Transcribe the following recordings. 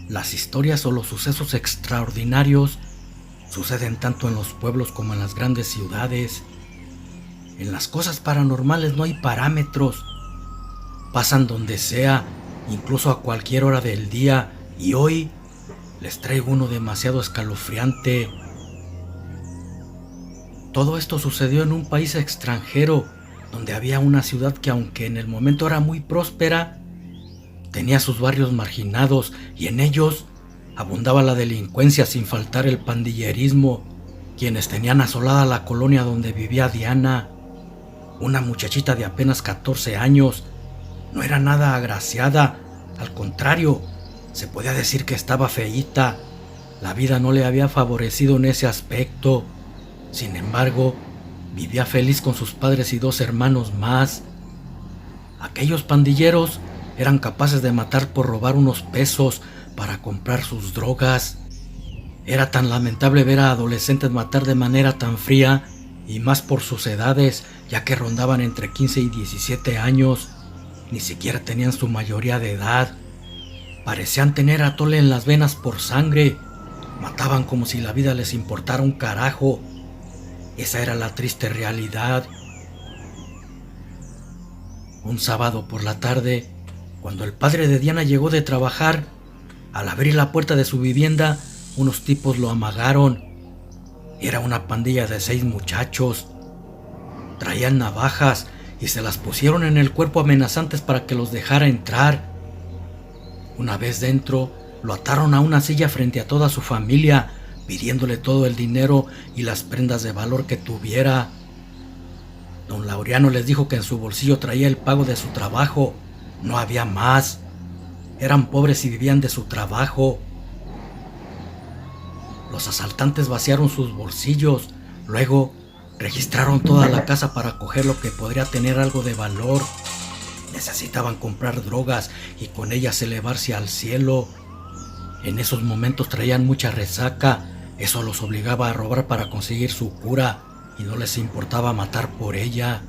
Las historias o los sucesos extraordinarios suceden tanto en los pueblos como en las grandes ciudades. En las cosas paranormales no hay parámetros. Pasan donde sea, incluso a cualquier hora del día, y hoy les traigo uno demasiado escalofriante. Todo esto sucedió en un país extranjero, donde había una ciudad que, aunque en el momento era muy próspera, tenía sus barrios marginados y en ellos abundaba la delincuencia, sin faltar el pandillerismo, quienes tenían asolada la colonia donde vivía Diana, una muchachita de apenas 14 años. No era nada agraciada, al contrario, se podía decir que estaba feíta. La vida no le había favorecido en ese aspecto. Sin embargo, vivía feliz con sus padres y 2 hermanos más. Aquellos pandilleros eran capaces de matar por robar unos pesos para comprar sus drogas. Era tan lamentable ver a adolescentes matar de manera tan fría, y más por sus edades, ya que rondaban entre 15 y 17 años. Ni siquiera tenían su mayoría de edad. Parecían tener atole en las venas por sangre. Mataban como si la vida les importara un carajo. Esa era la triste realidad. Un sábado por la tarde, cuando el padre de Diana llegó de trabajar, al abrir la puerta de su vivienda, unos tipos lo amagaron. Era una pandilla de 6 muchachos. Traían navajas y se las pusieron en el cuerpo amenazantes para que los dejara entrar. Una vez dentro, lo ataron a una silla frente a toda su familia, pidiéndole todo el dinero y las prendas de valor que tuviera. Don Laureano les dijo que en su bolsillo traía el pago de su trabajo. No había más. Eran pobres y vivían de su trabajo. Los asaltantes vaciaron sus bolsillos. Luego registraron toda la casa para coger lo que podría tener algo de valor. Necesitaban comprar drogas y con ellas elevarse al cielo. En esos momentos traían mucha resaca. Eso los obligaba a robar para conseguir su cura y no les importaba matar por ella.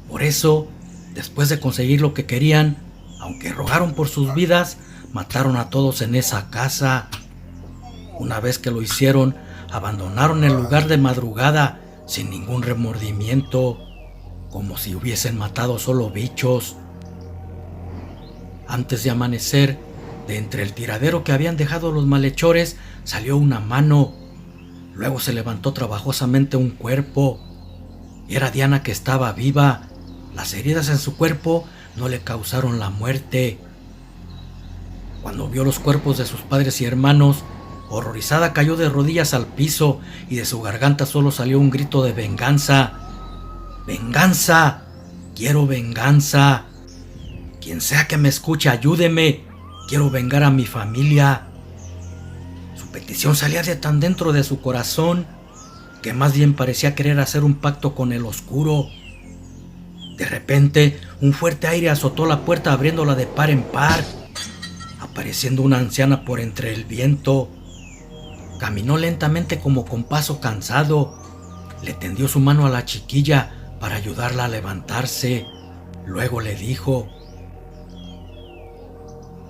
Por eso, después de conseguir lo que querían, aunque rogaron por sus vidas, mataron a todos en esa casa. Una vez que lo hicieron, abandonaron el lugar de madrugada sin ningún remordimiento, como si hubiesen matado solo bichos. Antes de amanecer, de entre el tiradero que habían dejado los malhechores, salió una mano. Luego se levantó trabajosamente un cuerpo. Era Diana, que estaba viva. Las heridas en su cuerpo no le causaron la muerte. Cuando vio los cuerpos de sus padres y hermanos, horrorizada cayó de rodillas al piso y de su garganta solo salió un grito de venganza. ¡Venganza! ¡Quiero venganza! Quien sea que me escuche, ayúdeme. Quiero vengar a mi familia. Su petición salía de tan dentro de su corazón que más bien parecía querer hacer un pacto con el oscuro. De repente, un fuerte aire azotó la puerta, abriéndola de par en par, apareciendo una anciana por entre el viento. Caminó lentamente como con paso cansado. Le tendió su mano a la chiquilla para ayudarla a levantarse. Luego le dijo: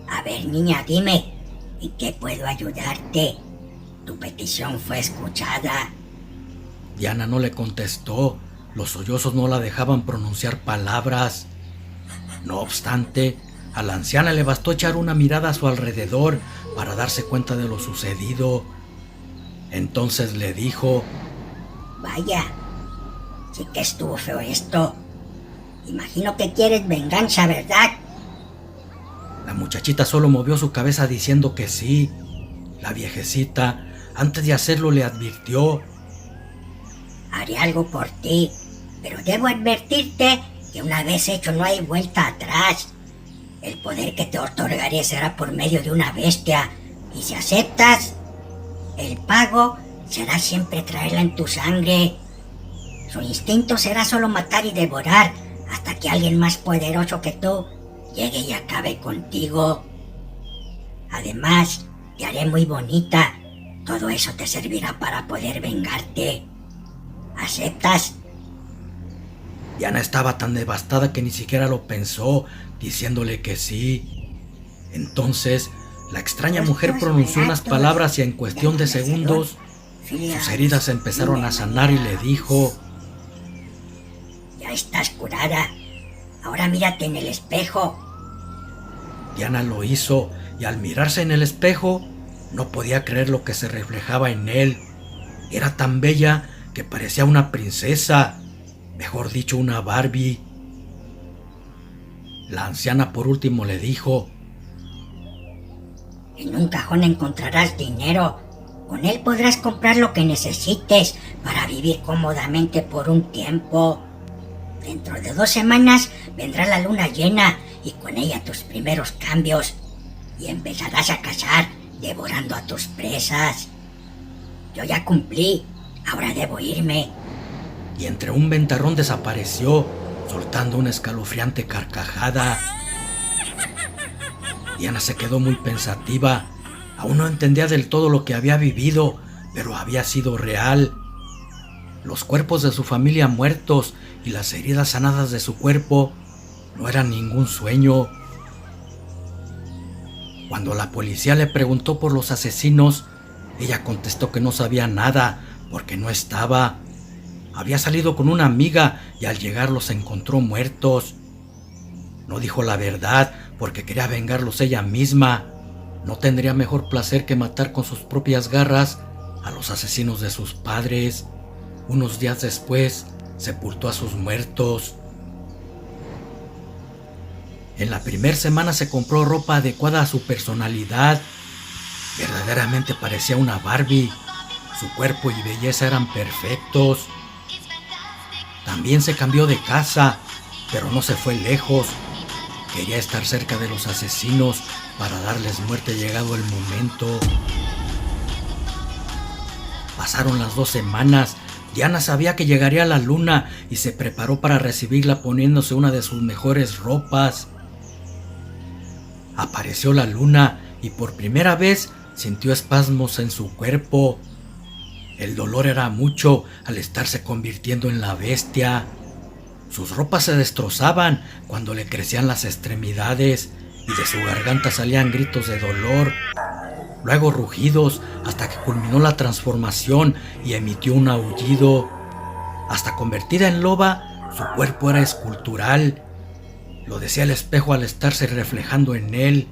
A ver, niña, dime, ¿en qué puedo ayudarte? Tu petición fue escuchada. Diana no le contestó. Los sollozos no la dejaban pronunciar palabras. No obstante, a la anciana le bastó echar una mirada a su alrededor para darse cuenta de lo sucedido. Entonces le dijo: Vaya, sí que estuvo feo esto. Imagino que quieres venganza, ¿verdad? La muchachita solo movió su cabeza diciendo que sí. La viejecita, antes de hacerlo, le advirtió: Haré algo por ti, pero debo advertirte que una vez hecho no hay vuelta atrás. El poder que te otorgaré será por medio de una bestia, y si aceptas, el pago será siempre traerla en tu sangre. Su instinto será solo matar y devorar hasta que alguien más poderoso que tú llegue y acabe contigo. Además, te haré muy bonita. Todo eso te servirá para poder vengarte. ¿Aceptas? Diana estaba tan devastada que ni siquiera lo pensó, diciéndole que sí. Entonces La extraña mujer pronunció unas palabras y en cuestión de segundos sus heridas empezaron a sanar y le dijo: ya estás curada, ahora mírate en el espejo. Diana lo hizo y al mirarse en el espejo no podía creer lo que se reflejaba en él. Era tan bella que parecía una princesa, mejor dicho, una Barbie. La anciana por último le dijo: en un cajón encontrarás dinero. Con él podrás comprar lo que necesites para vivir cómodamente por un tiempo. Dentro de 2 semanas vendrá la luna llena y con ella tus primeros cambios. Y empezarás a cazar, devorando a tus presas. Yo ya cumplí, ahora debo irme. Y entre un ventarrón desapareció, soltando una escalofriante carcajada. Diana se quedó muy pensativa. Aún no entendía del todo lo que había vivido, pero había sido real. Los cuerpos de su familia muertos y las heridas sanadas de su cuerpo no eran ningún sueño. Cuando la policía le preguntó por los asesinos, ella contestó que no sabía nada porque no estaba. Había salido con una amiga y al llegar los encontró muertos. No dijo la verdad porque quería vengarlos ella misma. No tendría mejor placer que matar con sus propias garras a los asesinos de sus padres. Unos días después, sepultó a sus muertos. En la primera semana se compró ropa adecuada a su personalidad. Verdaderamente parecía una Barbie. Su cuerpo y belleza eran perfectos. También se cambió de casa, pero no se fue lejos. Quería estar cerca de los asesinos para darles muerte llegado el momento. Pasaron las 2 semanas. Diana sabía que llegaría la luna y se preparó para recibirla poniéndose una de sus mejores ropas. Apareció la luna y por primera vez sintió espasmos en su cuerpo. El dolor era mucho al estarse convirtiendo en la bestia. Sus ropas se destrozaban cuando le crecían las extremidades y de su garganta salían gritos de dolor, luego rugidos hasta que culminó la transformación y emitió un aullido. Hasta convertida en loba, su cuerpo era escultural. Lo decía el espejo al estarse reflejando en él.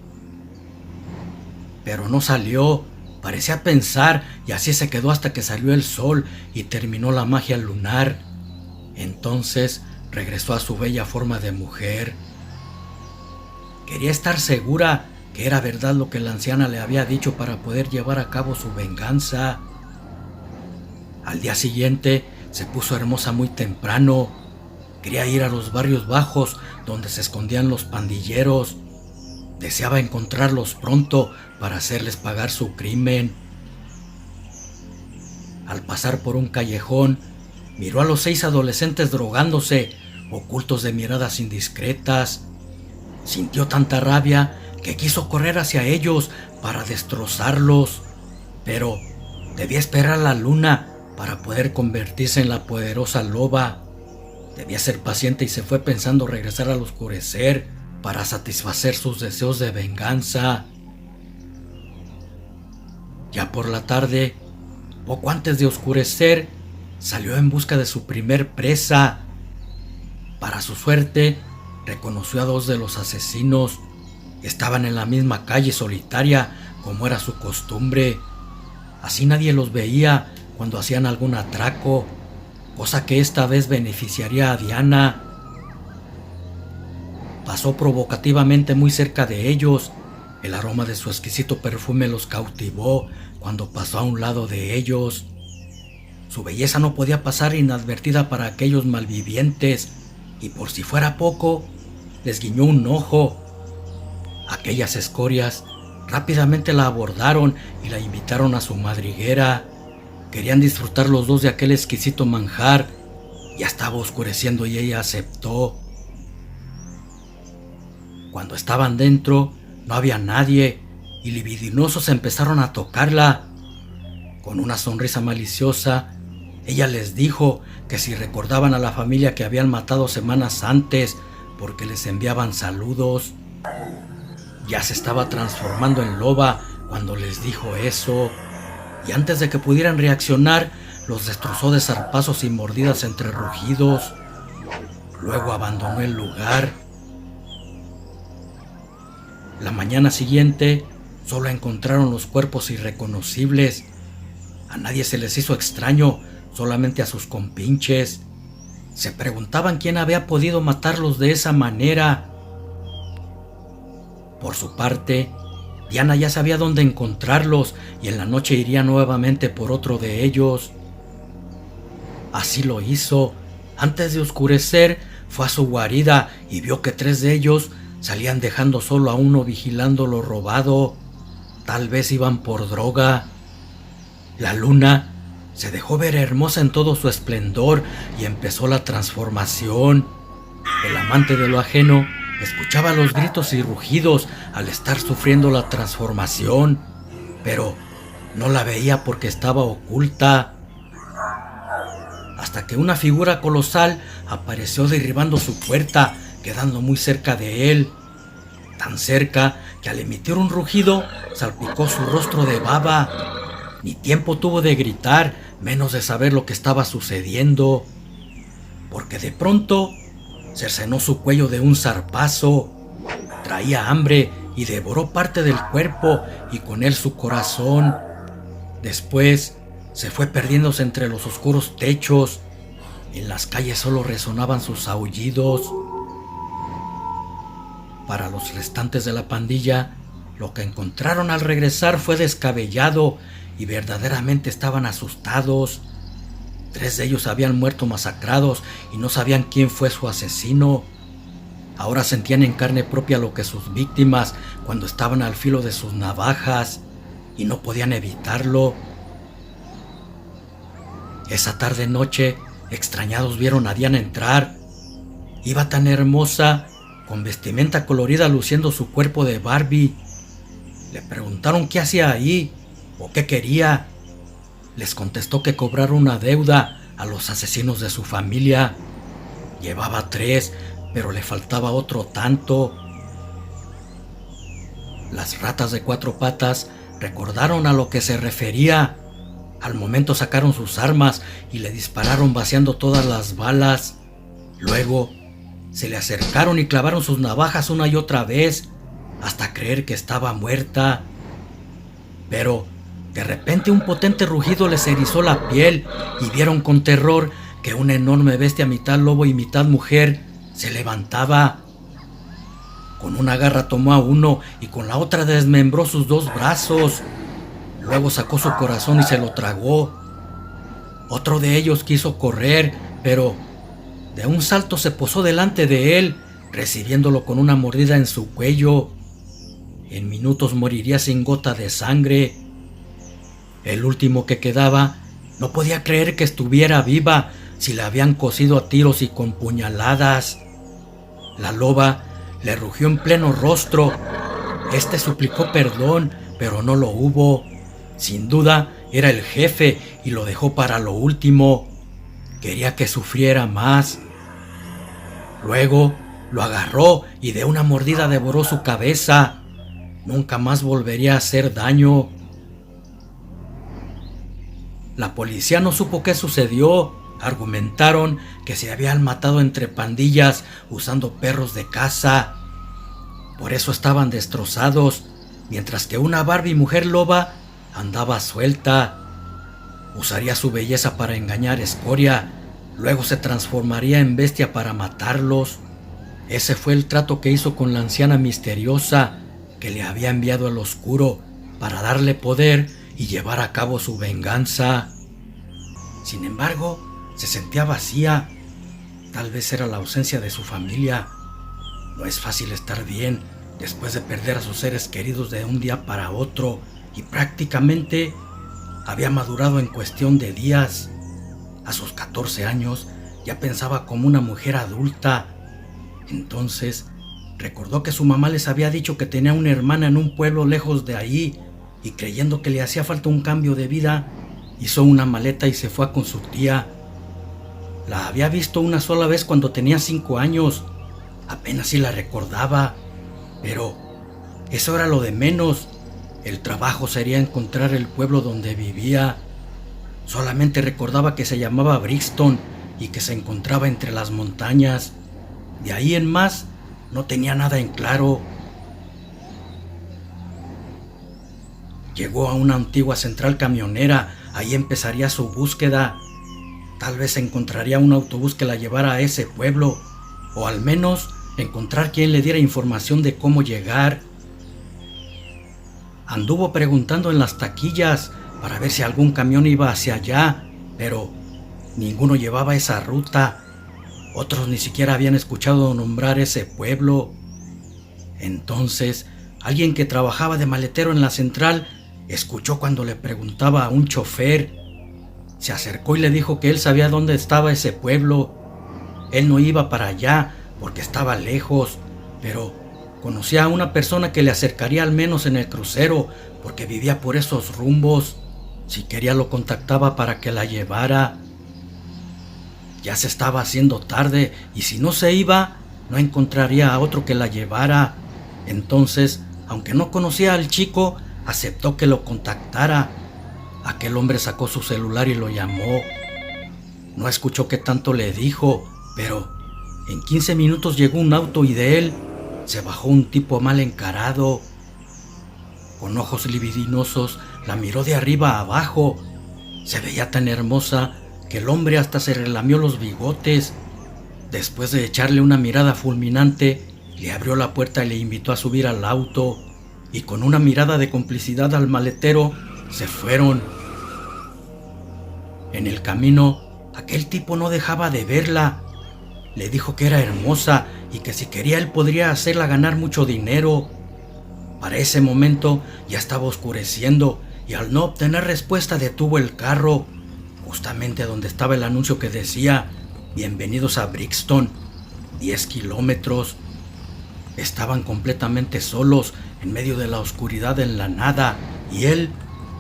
Pero no salió, parecía pensar y así se quedó hasta que salió el sol y terminó la magia lunar. Entonces regresó a su bella forma de mujer. Quería estar segura que era verdad lo que la anciana le había dicho para poder llevar a cabo su venganza. Al día siguiente se puso hermosa muy temprano. Quería ir a los barrios bajos donde se escondían los pandilleros. Deseaba encontrarlos pronto para hacerles pagar su crimen. Al pasar por un callejón, miró a los 6 adolescentes drogándose, ocultos de miradas indiscretas. Sintió tanta rabia que quiso correr hacia ellos para destrozarlos, pero debía esperar a la luna para poder convertirse en la poderosa loba. Debía ser paciente y se fue pensando regresar al oscurecer para satisfacer sus deseos de venganza. Ya por la tarde, poco antes de oscurecer, salió en busca de su primer presa. Para su suerte, reconoció a 2 de los asesinos. Estaban en la misma calle solitaria como era su costumbre. Así nadie los veía cuando hacían algún atraco, cosa que esta vez beneficiaría a Diana. Pasó provocativamente muy cerca de ellos. El aroma de su exquisito perfume los cautivó cuando pasó a un lado de ellos. Su belleza no podía pasar inadvertida para aquellos malvivientes, y por si fuera poco, les guiñó un ojo. Aquellas escorias rápidamente la abordaron y la invitaron a su madriguera. Querían disfrutar los 2 de aquel exquisito manjar. Ya estaba oscureciendo y ella aceptó. Cuando estaban dentro, no había nadie y libidinosos empezaron a tocarla. Con una sonrisa maliciosa, ella les dijo que si recordaban a la familia que habían matado semanas antes porque les enviaban saludos. ya se estaba transformando en loba cuando les dijo eso, y antes de que pudieran reaccionar, los destrozó de zarpazos y mordidas entre rugidos. Luego abandonó el lugar. La mañana siguiente, solo encontraron los cuerpos irreconocibles. A nadie se les hizo extraño, solamente a sus compinches. Se preguntaban quién había podido matarlos de esa manera. Por su parte, Diana ya sabía dónde encontrarlos y en la noche iría nuevamente por otro de ellos. Así lo hizo. Antes de oscurecer, fue a su guarida y vio que 3 de ellos salían dejando solo a uno vigilando lo robado. Tal vez iban por droga. La luna se dejó ver hermosa en todo su esplendor y empezó la transformación. El amante de lo ajeno escuchaba los gritos y rugidos al estar sufriendo la transformación, pero no la veía porque estaba oculta. Hasta que una figura colosal apareció derribando su puerta, quedando muy cerca de él. Tan cerca que al emitir un rugido salpicó su rostro de baba. Ni tiempo tuvo de gritar, menos de saber lo que estaba sucediendo, porque de pronto cercenó su cuello de un zarpazo. Traía hambre y devoró parte del cuerpo y con él su corazón. Después se fue perdiéndose entre los oscuros techos. En las calles solo resonaban sus aullidos. Para los restantes de la pandilla, lo que encontraron al regresar fue descabellado y verdaderamente estaban asustados. 3 de ellos habían muerto masacrados y no sabían quién fue su asesino. Ahora sentían en carne propia lo que sus víctimas cuando estaban al filo de sus navajas y no podían evitarlo. Esa tarde-noche, extrañados vieron a Diana entrar. Iba tan hermosa, con vestimenta colorida luciendo su cuerpo de Barbie. Le preguntaron qué hacía ahí o qué quería. Les contestó que cobrar una deuda a los asesinos de su familia. Llevaba 3, pero le faltaba otro tanto. Las ratas de 4 patas recordaron a lo que se refería. Al momento sacaron sus armas y le dispararon vaciando todas las balas. Luego se le acercaron y clavaron sus navajas una y otra vez, hasta creer que estaba muerta. Pero de repente un potente rugido les erizó la piel y vieron con terror que una enorme bestia mitad lobo y mitad mujer se levantaba. Con una garra tomó a uno y con la otra desmembró sus 2 brazos. Luego sacó su corazón y se lo tragó. Otro de ellos quiso correr, pero de un salto se posó delante de él, recibiéndolo con una mordida en su cuello. En minutos moriría sin gota de sangre. El último que quedaba no podía creer que estuviera viva si la habían cosido a tiros y con puñaladas. La loba le rugió en pleno rostro. Este suplicó perdón, pero no lo hubo. Sin duda era el jefe y lo dejó para lo último. Quería que sufriera más. Luego lo agarró y de una mordida devoró su cabeza. Nunca más volvería a hacer daño. La policía no supo qué sucedió. Argumentaron que se habían matado entre pandillas usando perros de caza. Por eso estaban destrozados, mientras que una Barbie mujer loba andaba suelta. Usaría su belleza para engañar escoria, luego se transformaría en bestia para matarlos. Ese fue el trato que hizo con la anciana misteriosa que le había enviado al oscuro para darle poder y llevar a cabo su venganza. Sin embargo, se sentía vacía. Tal vez era la ausencia de su familia. No es fácil estar bien después de perder a sus seres queridos de un día para otro, y prácticamente había madurado en cuestión de días. A sus 14 años ya pensaba como una mujer adulta. Entonces recordó que su mamá les había dicho que tenía una hermana en un pueblo lejos de ahí, y creyendo que le hacía falta un cambio de vida, hizo una maleta y se fue con su tía. La había visto una sola vez cuando tenía 5 años. Apenas si la recordaba, pero Eso era lo de menos. El trabajo sería encontrar el pueblo donde vivía. Solamente recordaba que se llamaba Brixton y que se encontraba entre las montañas. De ahí en más, no tenía nada en claro. Llegó a una antigua central camionera. Ahí empezaría su búsqueda. Tal vez encontraría un autobús que la llevara a ese pueblo, o al menos encontrar quien le diera información de cómo llegar. Anduvo preguntando en las taquillas para ver si algún camión iba hacia allá, pero ninguno llevaba esa ruta. Otros ni siquiera habían escuchado nombrar ese pueblo. Entonces, alguien que trabajaba de maletero en la central escuchó cuando le preguntaba a un chofer. Se acercó y le dijo que él sabía dónde estaba ese pueblo. Él no iba para allá porque estaba lejos, pero conocía a una persona que le acercaría al menos en el crucero porque vivía por esos rumbos. Si quería lo contactaba para que la llevara. Ya se estaba haciendo tarde y si no se iba, no encontraría a otro que la llevara. Entonces, aunque no conocía al chico, aceptó que lo contactara. Aquel hombre sacó su celular y lo llamó. No escuchó qué tanto le dijo, pero en 15 minutos llegó un auto y de él se bajó un tipo mal encarado. Con ojos libidinosos la miró de arriba a abajo. Se veía tan hermosa que el hombre hasta se relamió los bigotes. Después de echarle una mirada fulminante, le abrió la puerta y le invitó a subir al auto. Y con una mirada de complicidad al maletero, se fueron. En el camino, aquel tipo no dejaba de verla. Le dijo que era hermosa y que si quería él podría hacerla ganar mucho dinero. Para ese momento ya estaba oscureciendo y al no obtener respuesta detuvo el carro, justamente donde estaba el anuncio que decía: bienvenidos a Brixton, 10 kilómetros. Estaban completamente solos en medio de la oscuridad en la nada y él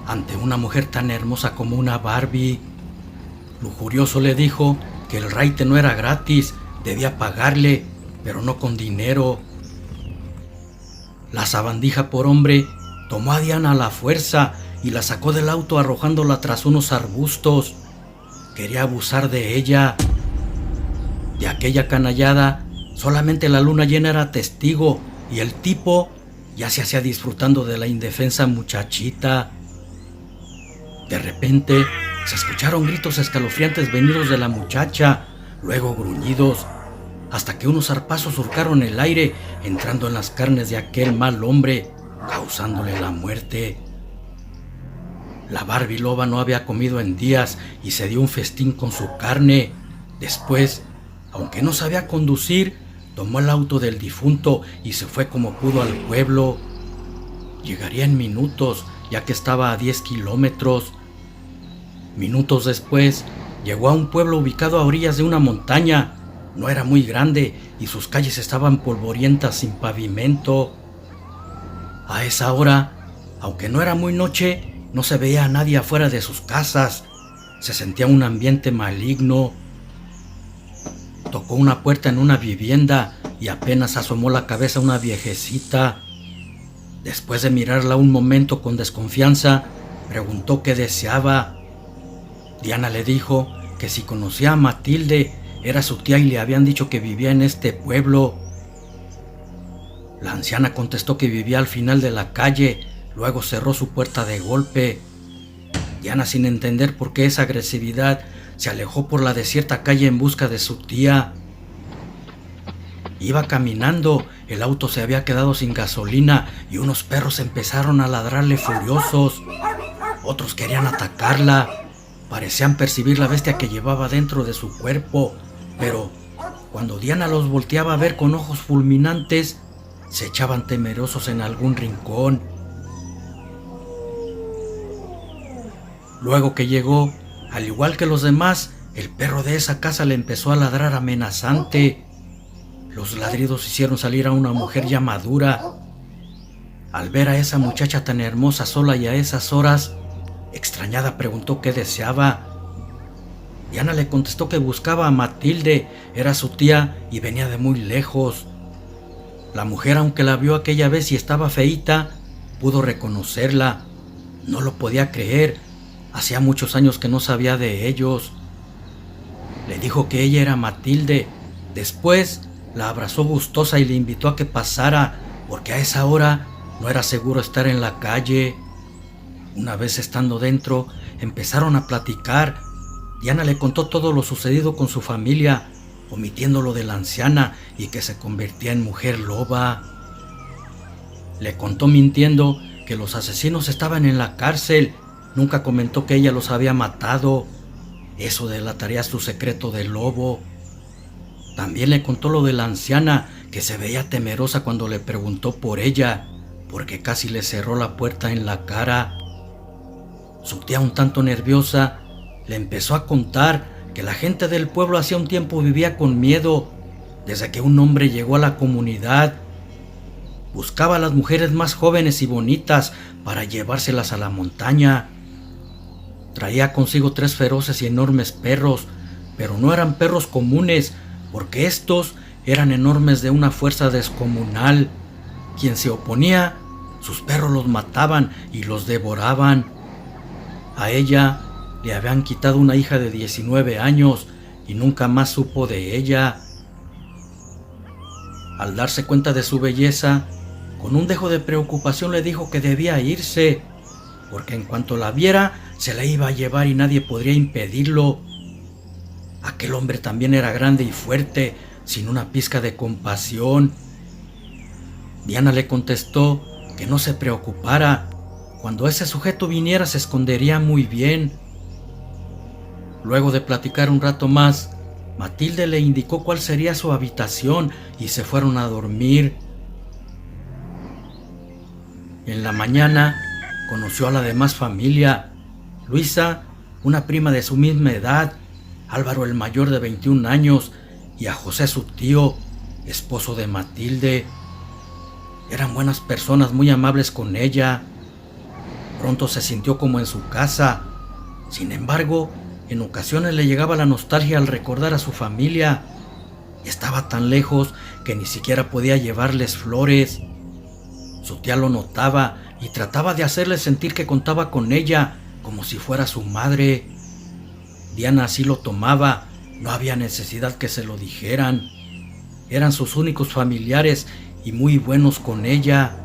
ante una mujer tan hermosa como una Barbie. Lujurioso le dijo que el raite no era gratis, debía pagarle, pero no con dinero. La sabandija por hombre tomó a Diana a la fuerza y la sacó del auto arrojándola tras unos arbustos. Quería abusar de ella. De aquella canallada, solamente la luna llena era testigo y el tipo ya se hacía disfrutando de la indefensa muchachita. De repente se escucharon gritos escalofriantes venidos de la muchacha, luego gruñidos, hasta que unos zarpazos surcaron el aire, entrando en las carnes de aquel mal hombre, causándole la muerte. La Barbie loba no había comido en días y se dio un festín con su carne. Después, aunque no sabía conducir, tomó el auto del difunto y se fue como pudo al pueblo. Llegaría en minutos, ya que estaba a 10 kilómetros. Minutos después, llegó a un pueblo ubicado a orillas de una montaña. No era muy grande y sus calles estaban polvorientas sin pavimento. A esa hora, aunque no era muy noche, no se veía a nadie afuera de sus casas. Se sentía un ambiente maligno. Tocó una puerta en una vivienda y apenas asomó la cabeza una viejecita. Después de mirarla un momento con desconfianza, preguntó qué deseaba. Diana le dijo que si conocía a Matilde, era su tía y le habían dicho que vivía en este pueblo. La anciana contestó que vivía al final de la calle, luego cerró su puerta de golpe. Diana, sin entender por qué esa agresividad, se alejó por la desierta calle en busca de su tía. Iba caminando, el auto se había quedado sin gasolina y unos perros empezaron a ladrarle furiosos. Otros querían atacarla. Parecían percibir la bestia que llevaba dentro de su cuerpo, pero cuando Diana los volteaba a ver con ojos fulminantes, se echaban temerosos en algún rincón. Luego que llegó, al igual que los demás, el perro de esa casa le empezó a ladrar amenazante. Los ladridos hicieron salir a una mujer ya madura. Al ver a esa muchacha tan hermosa sola y a esas horas, extrañada preguntó qué deseaba. Diana le contestó que buscaba a Matilde, era su tía y venía de muy lejos. La mujer, aunque la vio aquella vez y estaba feíta, pudo reconocerla. No lo podía creer. Hacía muchos años que no sabía de ellos. Le dijo que ella era Matilde. Después la abrazó gustosa y le invitó a que pasara, porque a esa hora no era seguro estar en la calle. Una vez estando dentro, empezaron a platicar. Diana le contó todo lo sucedido con su familia, omitiendo lo de la anciana y que se convertía en mujer loba. Le contó mintiendo que los asesinos estaban en la cárcel. Nunca comentó que ella los había matado. Eso delataría su secreto de lobo. También le contó lo de la anciana, que se veía temerosa cuando le preguntó por ella, porque casi le cerró la puerta en la cara. Su tía, un tanto nerviosa, le empezó a contar que la gente del pueblo hacía un tiempo vivía con miedo, desde que un hombre llegó a la comunidad. Buscaba a las mujeres más jóvenes y bonitas para llevárselas a la montaña. Traía consigo 3 feroces y enormes perros, pero no eran perros comunes, porque estos eran enormes de una fuerza descomunal. Quien se oponía, sus perros los mataban y los devoraban. A ella le habían quitado una hija de 19 años y nunca más supo de ella. Al darse cuenta de su belleza, con un dejo de preocupación le dijo que debía irse, porque en cuanto la viera se la iba a llevar y nadie podría impedirlo. Aquel hombre también era grande y fuerte, sin una pizca de compasión. Diana le contestó que no se preocupara. Cuando ese sujeto viniera se escondería muy bien. Luego de platicar un rato más, Matilde le indicó cuál sería su habitación y se fueron a dormir. En la mañana conoció a la demás familia: Luisa, una prima de su misma edad, Álvaro el mayor de 21 años y a José su tío, esposo de Matilde. Eran buenas personas, muy amables con ella. Pronto se sintió como en su casa. Sin embargo, en ocasiones le llegaba la nostalgia al recordar a su familia. Estaba tan lejos que ni siquiera podía llevarles flores. Su tía lo notaba y trataba de hacerle sentir que contaba con ella, como si fuera su madre. Diana así lo tomaba, no había necesidad que se lo dijeran. Eran sus únicos familiares y muy buenos con ella.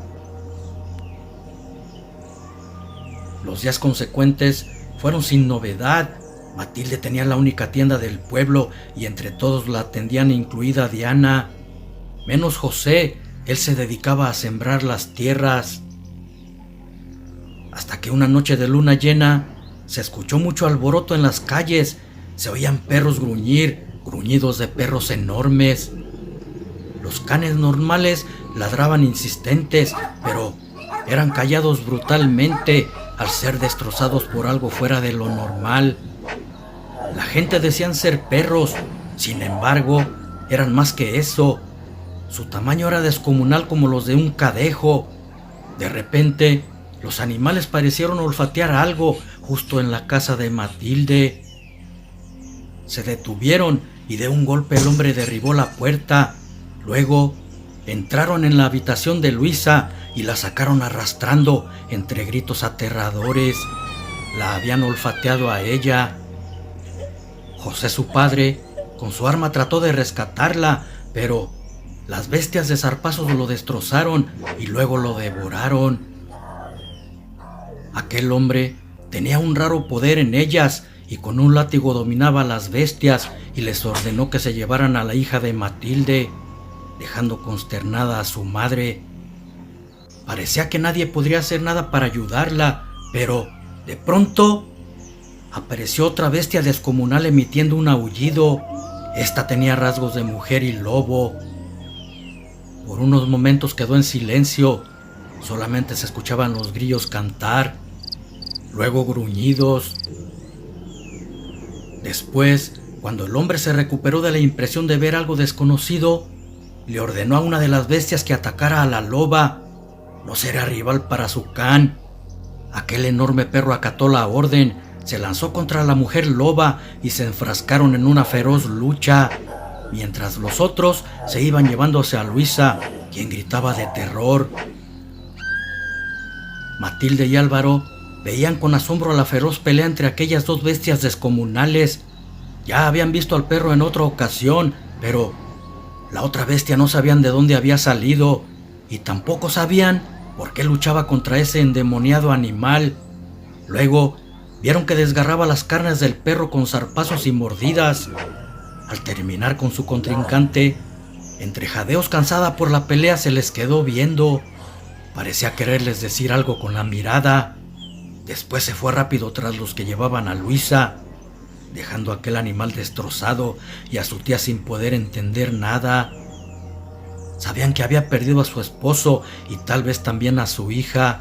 Los días consecuentes fueron sin novedad. Matilde tenía la única tienda del pueblo y entre todos la atendían, incluida Diana. Menos José, él se dedicaba a sembrar las tierras. Hasta que una noche de luna llena se escuchó mucho alboroto en las calles. Se oían perros gruñir, gruñidos de perros enormes. Los canes normales ladraban insistentes, pero eran callados brutalmente al ser destrozados por algo fuera de lo normal. La gente decían ser perros, sin embargo, eran más que eso. Su tamaño era descomunal, como los de un cadejo. De repente, los animales parecieron olfatear algo justo en la casa de Matilde. Se detuvieron y de un golpe el hombre derribó la puerta. Luego entraron en la habitación de Luisa y la sacaron arrastrando entre gritos aterradores. La habían olfateado a ella. José, su padre, con su arma trató de rescatarla, pero las bestias de zarpazos lo destrozaron y luego lo devoraron. Aquel hombre tenía un raro poder en ellas y con un látigo dominaba a las bestias y les ordenó que se llevaran a la hija de Matilde, dejando consternada a su madre. Parecía que nadie podría hacer nada para ayudarla, pero de pronto apareció otra bestia descomunal emitiendo un aullido. Esta tenía rasgos de mujer y lobo. Por unos momentos quedó en silencio. Solamente se escuchaban los grillos cantar, luego gruñidos. Después, cuando el hombre se recuperó de la impresión de ver algo desconocido, le ordenó a una de las bestias que atacara a la loba. No será rival para su can. Aquel enorme perro acató la orden, se lanzó contra la mujer loba y se enfrascaron en una feroz lucha, mientras los otros se iban llevándose a Luisa, quien quien gritaba de terror. Matilde y Álvaro veían con asombro la feroz pelea entre aquellas dos bestias descomunales. Ya habían visto al perro en otra ocasión, pero la otra bestia no sabían de dónde había salido y tampoco sabían por qué luchaba contra ese endemoniado animal. Luego vieron que desgarraba las carnes del perro con zarpazos y mordidas. Al terminar con su contrincante, entre jadeos, cansada por la pelea, se les quedó viendo. Parecía quererles decir algo con la mirada. Después se fue rápido tras los que llevaban a Luisa, dejando a aquel animal destrozado y a su tía sin poder entender nada. Sabían que había perdido a su esposo y tal vez también a su hija,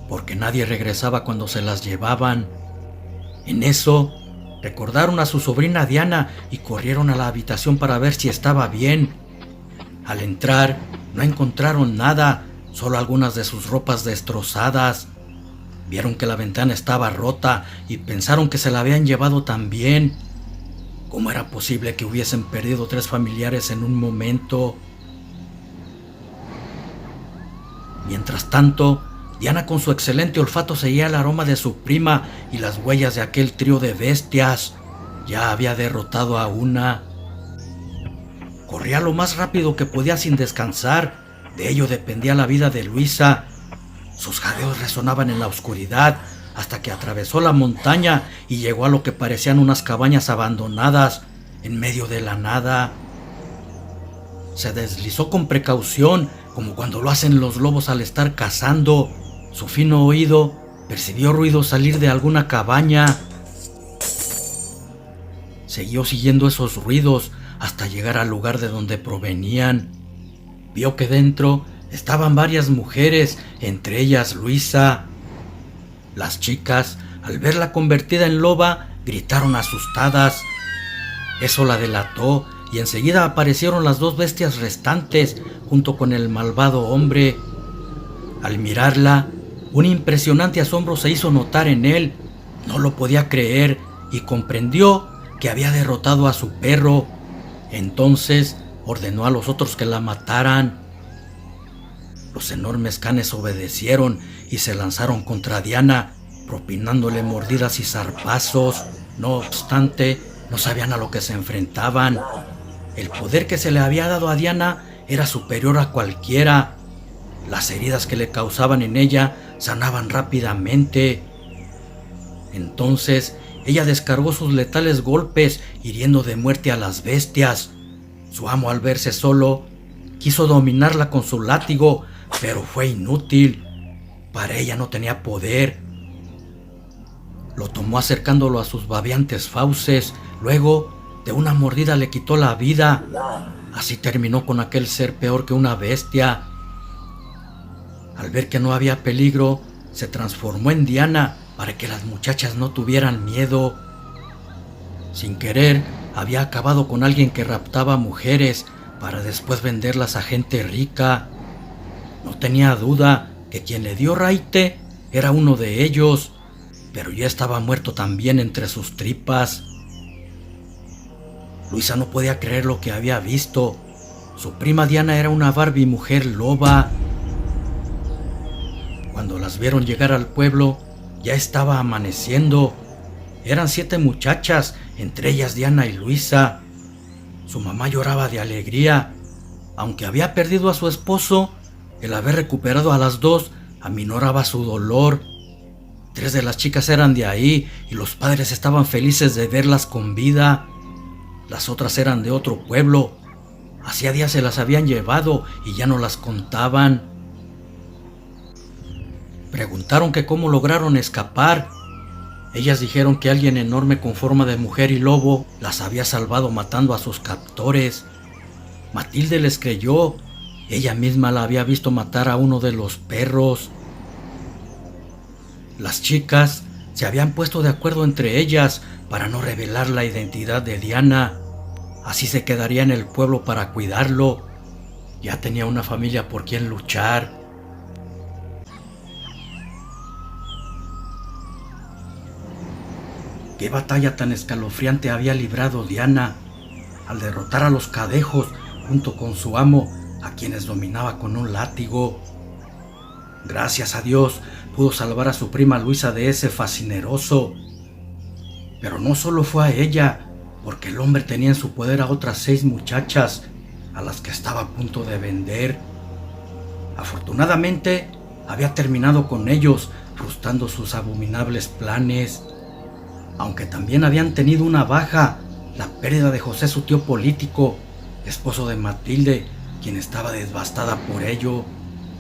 porque nadie regresaba cuando se las llevaban. En eso, recordaron a su sobrina Diana y corrieron a la habitación para ver si estaba bien. Al entrar, no encontraron nada, solo algunas de sus ropas destrozadas. Vieron que la ventana estaba rota y pensaron que se la habían llevado también. ¿Cómo era posible que hubiesen perdido 3 familiares en un momento? Mientras tanto, Diana con su excelente olfato seguía el aroma de su prima y las huellas de aquel trío de bestias. Ya había derrotado a una. Corría lo más rápido que podía sin descansar. De ello dependía la vida de Luisa. Sus jadeos resonaban en la oscuridad hasta que atravesó la montaña y llegó a lo que parecían unas cabañas abandonadas en medio de la nada. Se deslizó con precaución, como cuando lo hacen los lobos al estar cazando. Su fino oído percibió ruido salir de alguna cabaña. Siguió siguiendo esos ruidos hasta llegar al lugar de donde provenían. Vio que dentro estaban varias mujeres, entre ellas Luisa. Las chicas, al verla convertida en loba, gritaron asustadas. Eso la delató y enseguida aparecieron las 2 bestias restantes junto con el malvado hombre. Al mirarla, un impresionante asombro se hizo notar en él. No lo podía creer y comprendió que había derrotado a su perro. Entonces ordenó a los otros que la mataran. Los enormes canes obedecieron y se lanzaron contra Diana, propinándole mordidas y zarpazos. No obstante, no sabían a lo que se enfrentaban. El poder que se le había dado a Diana era superior a cualquiera. Las heridas que le causaban en ella sanaban rápidamente. Entonces, ella descargó sus letales golpes, hiriendo de muerte a las bestias. Su amo, al verse solo, quiso dominarla con su látigo, pero fue inútil. Para ella no tenía poder. Lo tomó acercándolo a sus babeantes fauces. Luego, de una mordida le quitó la vida. Así terminó con aquel ser peor que una bestia. Al ver que no había peligro, se transformó en Diana para que las muchachas no tuvieran miedo. Sin querer, había acabado con alguien que raptaba mujeres para después venderlas a gente rica. No tenía duda que quien le dio raite era uno de ellos, pero ya estaba muerto también entre sus tripas. Luisa no podía creer lo que había visto. Su prima Diana era una Barbie mujer loba. Cuando las vieron llegar al pueblo, ya estaba amaneciendo. Eran 7 muchachas, entre ellas Diana y Luisa. Su mamá lloraba de alegría. Aunque había perdido a su esposo, el haber recuperado a las 2 aminoraba su dolor. 3 de las chicas eran de ahí y los padres estaban felices de verlas con vida. Las otras eran de otro pueblo. Hacía días se las habían llevado y ya no las contaban. Preguntaron que cómo lograron escapar. Ellas dijeron que alguien enorme con forma de mujer y lobo las había salvado matando a sus captores. Matilde les creyó. Ella misma la había visto matar a uno de los perros. Las chicas se habían puesto de acuerdo entre ellas para no revelar la identidad de Diana. Así se quedaría en el pueblo para cuidarlo. Ya tenía una familia por quien luchar. ¿Qué batalla tan escalofriante había librado Diana? Al derrotar a los cadejos junto con su amo, a quienes dominaba con un látigo. Gracias a Dios pudo salvar a su prima Luisa de ese fascineroso. Pero no solo fue a ella, porque el hombre tenía en su poder a otras 6 muchachas, a las que estaba a punto de vender. Afortunadamente, había terminado con ellos, frustrando sus abominables planes. Aunque también habían tenido una baja, la pérdida de José, su tío político, esposo de Matilde, quien estaba devastada por ello.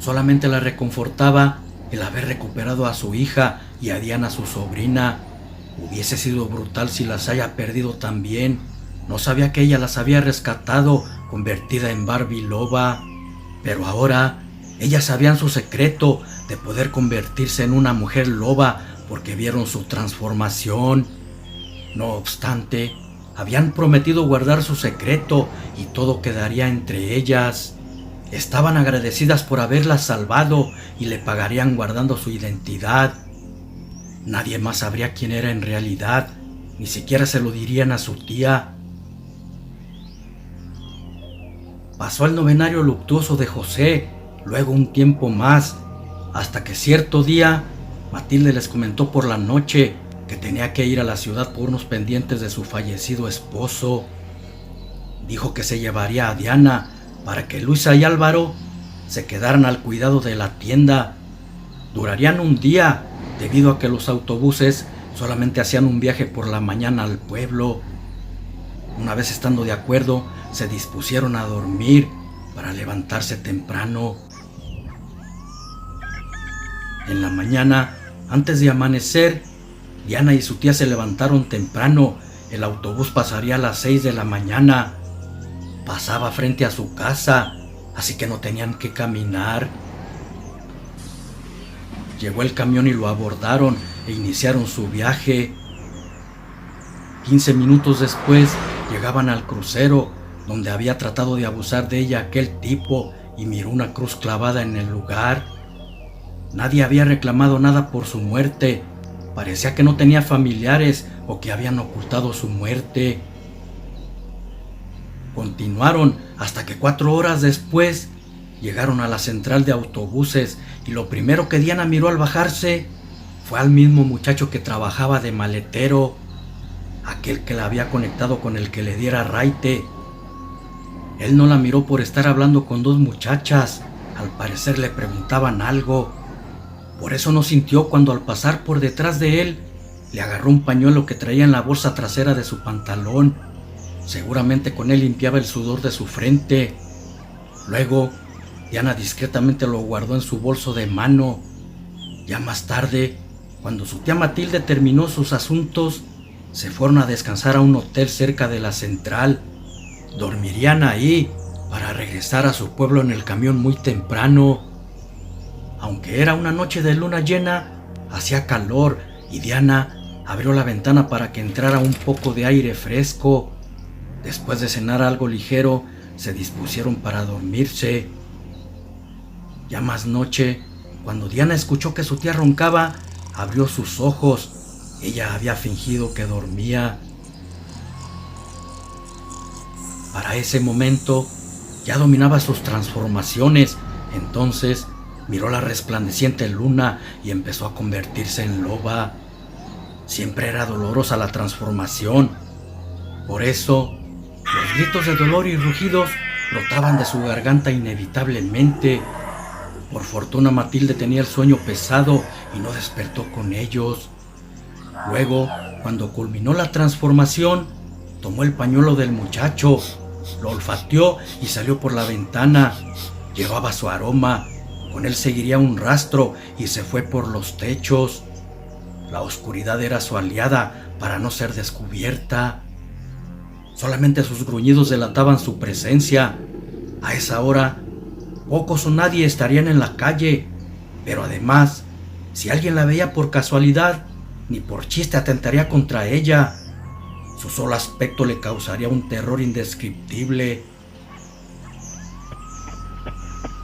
Solamente la reconfortaba el haber recuperado a su hija y a Diana, su sobrina. Hubiese sido brutal si las haya perdido también. No sabía que ella las había rescatado, convertida en Barbie loba. Pero ahora ellas sabían su secreto de poder convertirse en una mujer loba, porque vieron su transformación. No obstante, habían prometido guardar su secreto y todo quedaría entre ellas. Estaban agradecidas por haberla salvado y le pagarían guardando su identidad. Nadie más sabría quién era en realidad, ni siquiera se lo dirían a su tía. Pasó el novenario luctuoso de José, luego un tiempo más, hasta que cierto día Matilde les comentó por la noche que tenía que ir a la ciudad por unos pendientes de su fallecido esposo. Dijo que se llevaría a Diana para que Luisa y Álvaro se quedaran al cuidado de la tienda. Durarían un día, debido a que los autobuses solamente hacían un viaje por la mañana al pueblo. Una vez estando de acuerdo, se dispusieron a dormir para levantarse temprano. En la mañana, antes de amanecer, Diana y su tía se levantaron temprano. El autobús pasaría a las 6 de la mañana. Pasaba frente a su casa, así que no tenían que caminar. Llegó el camión y lo abordaron e iniciaron su viaje. 15 minutos después llegaban al crucero, donde había tratado de abusar de ella aquel tipo, y miró una cruz clavada en el lugar. Nadie había reclamado nada por su muerte. Parecía que no tenía familiares o que habían ocultado su muerte. Continuaron hasta que 4 horas después llegaron a la central de autobuses, y lo primero que Diana miró al bajarse fue al mismo muchacho que trabajaba de maletero, aquel que la había conectado con el que le diera raite. Él no la miró por estar hablando con 2 muchachas, al parecer le preguntaban algo. Por eso no sintió cuando al pasar por detrás de él le agarró un pañuelo que traía en la bolsa trasera de su pantalón. Seguramente con él limpiaba el sudor de su frente. Luego, Diana discretamente lo guardó en su bolso de mano. Ya más tarde, cuando su tía Matilde terminó sus asuntos, se fueron a descansar a un hotel cerca de la central. Dormirían ahí para regresar a su pueblo en el camión muy temprano. Aunque era una noche de luna llena, hacía calor y Diana abrió la ventana para que entrara un poco de aire fresco. Después de cenar algo ligero, se dispusieron para dormirse. Ya más noche, cuando Diana escuchó que su tía roncaba, abrió sus ojos. Ella había fingido que dormía. Para ese momento, ya dominaba sus transformaciones. Entonces, miró la resplandeciente luna y empezó a convertirse en loba. Siempre era dolorosa la transformación. Por eso, los gritos de dolor y rugidos brotaban de su garganta inevitablemente. Por fortuna Matilde tenía el sueño pesado y no despertó con ellos. Luego, cuando culminó la transformación, tomó el pañuelo del muchacho, lo olfateó y salió por la ventana. Llevaba su aroma, con él seguiría un rastro y se fue por los techos. La oscuridad era su aliada para no ser descubierta. Solamente sus gruñidos delataban su presencia. A esa hora, pocos o nadie estarían en la calle, pero además, si alguien la veía por casualidad, ni por chiste atentaría contra ella. Su solo aspecto le causaría un terror indescriptible.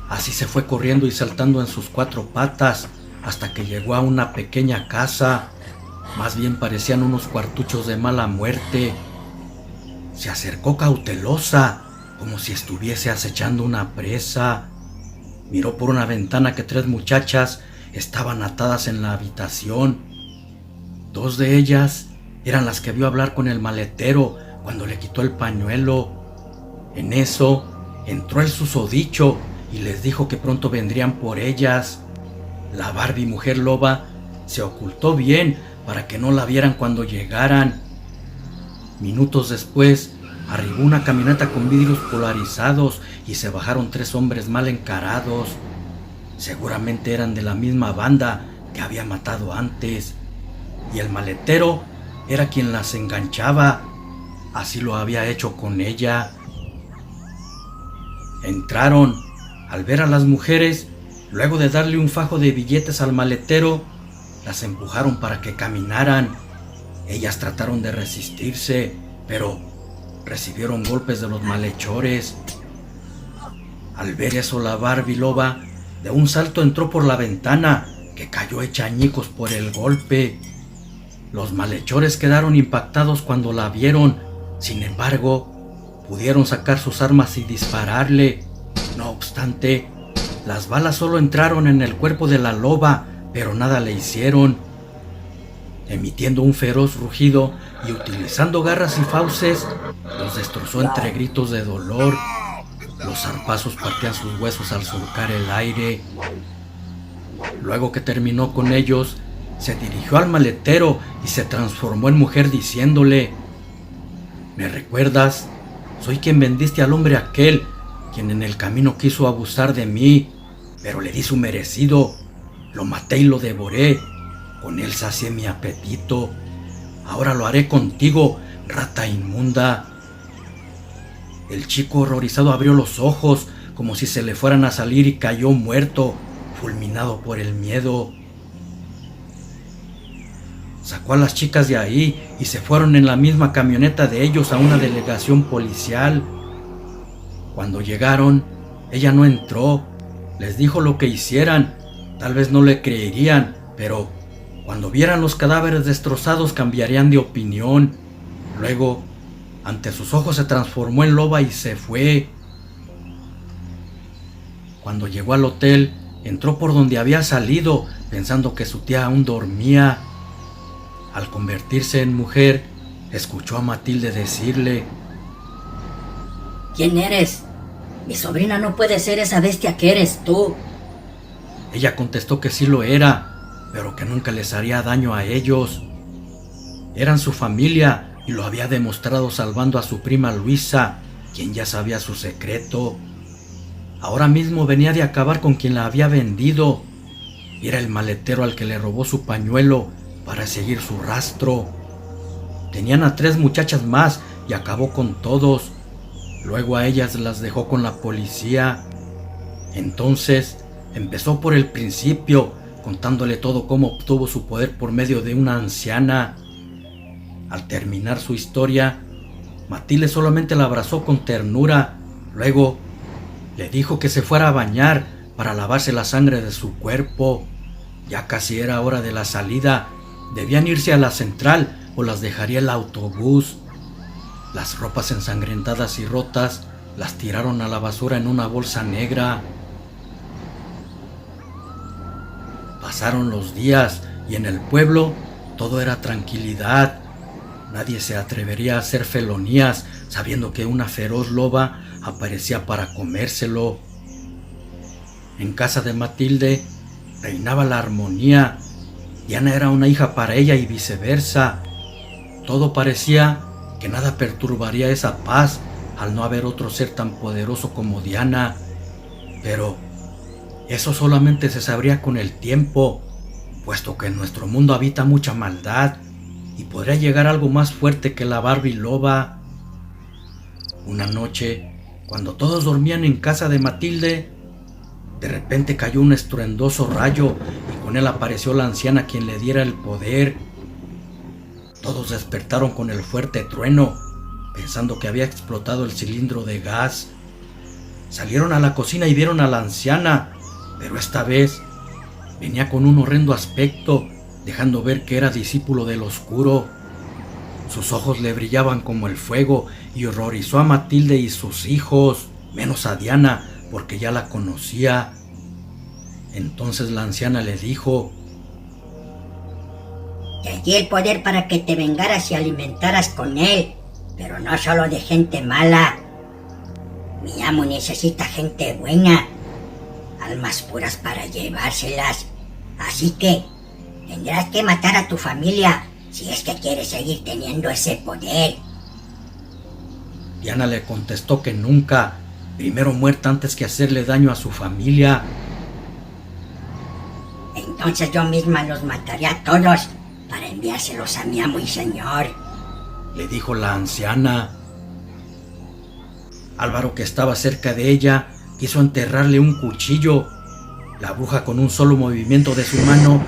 Así se fue corriendo y saltando en sus 4 patas hasta que llegó a una pequeña casa. Más bien parecían unos cuartuchos de mala muerte. Se acercó cautelosa como si estuviese acechando una presa. Miró por una ventana que 3 muchachas estaban atadas en la habitación. 2 de ellas eran las que vio hablar con el maletero cuando le quitó el pañuelo. En eso entró el susodicho y les dijo que pronto vendrían por ellas. La Barbie mujer loba se ocultó bien para que no la vieran cuando llegaran. Minutos después, arribó una camioneta con vidrios polarizados y se bajaron 3 hombres mal encarados. Seguramente eran de la misma banda que había matado antes. Y el maletero era quien las enganchaba. Así lo había hecho con ella. Entraron. Al ver a las mujeres, luego de darle un fajo de billetes al maletero, las empujaron para que caminaran. Ellas trataron de resistirse, pero recibieron golpes de los malhechores. Al ver eso, la Barbie loba de un salto entró por la ventana, que cayó hecha añicos por el golpe. Los malhechores quedaron impactados cuando la vieron. Sin embargo, pudieron sacar sus armas y dispararle. No obstante, las balas solo entraron en el cuerpo de la loba, pero nada le hicieron. Emitiendo un feroz rugido y utilizando garras y fauces, los destrozó entre gritos de dolor. Los zarpazos partían sus huesos al surcar el aire. Luego que terminó con ellos, se dirigió al maletero y se transformó en mujer diciéndole: ¿me recuerdas? Soy quien vendiste al hombre aquel, quien en el camino quiso abusar de mí, pero le di su merecido. Lo maté y lo devoré. Con él sacié mi apetito. Ahora lo haré contigo, rata inmunda. El chico horrorizado abrió los ojos como si se le fueran a salir y cayó muerto, fulminado por el miedo. Sacó a las chicas de ahí y se fueron en la misma camioneta de ellos a una delegación policial. Cuando llegaron, ella no entró. Les dijo lo que hicieran. Tal vez no le creerían, pero cuando vieran los cadáveres destrozados cambiarían de opinión. Luego, ante sus ojos se transformó en loba y se fue. Cuando llegó al hotel, entró por donde había salido, pensando que su tía aún dormía. Al convertirse en mujer, escuchó a Matilde decirle: ¿quién eres? Mi sobrina no puede ser esa bestia que eres tú. Ella contestó que sí lo era, pero que nunca les haría daño a ellos. Eran su familia y lo había demostrado salvando a su prima Luisa, quien ya sabía su secreto. Ahora mismo venía de acabar con quien la había vendido. Era el maletero al que le robó su pañuelo para seguir su rastro. Tenían a 3 muchachas más y acabó con todos. Luego a ellas las dejó con la policía. Entonces empezó por el principio, contándole todo cómo obtuvo su poder por medio de una anciana. Al terminar su historia, Matilde solamente la abrazó con ternura. Luego le dijo que se fuera a bañar para lavarse la sangre de su cuerpo. Ya casi era hora de la salida. Debían irse a la central o las dejaría el autobús. Las ropas ensangrentadas y rotas las tiraron a la basura en una bolsa negra. Pasaron los días y en el pueblo todo era tranquilidad. Nadie se atrevería a hacer felonías sabiendo que una feroz loba aparecía para comérselo. En casa de Matilde reinaba la armonía. Diana era una hija para ella y viceversa. Todo parecía que nada perturbaría esa paz al no haber otro ser tan poderoso como Diana. Pero eso solamente se sabría con el tiempo, puesto que en nuestro mundo habita mucha maldad y podría llegar algo más fuerte que la Barbie loba. Una noche, cuando todos dormían en casa de Matilde, de repente cayó un estruendoso rayo y con él apareció la anciana quien le diera el poder. Todos despertaron con el fuerte trueno, pensando que había explotado el cilindro de gas. Salieron a la cocina y vieron a la anciana, pero esta vez venía con un horrendo aspecto, dejando ver que era discípulo del oscuro. Sus ojos le brillaban como el fuego y horrorizó a Matilde y sus hijos, menos a Diana, porque ya la conocía. Entonces la anciana le dijo: te di el poder para que te vengaras y alimentaras con él, pero no solo de gente mala. Mi amo necesita gente buena, almas puras para llevárselas. Así que tendrás que matar a tu familia si es que quieres seguir teniendo ese poder. Diana le contestó que nunca, primero muerta antes que hacerle daño a su familia. Entonces yo misma los mataré a todos para enviárselos a mi amo y señor, le dijo la anciana. Álvaro, que estaba cerca de ella, quiso enterrarle un cuchillo. La bruja, con un solo movimiento de su mano,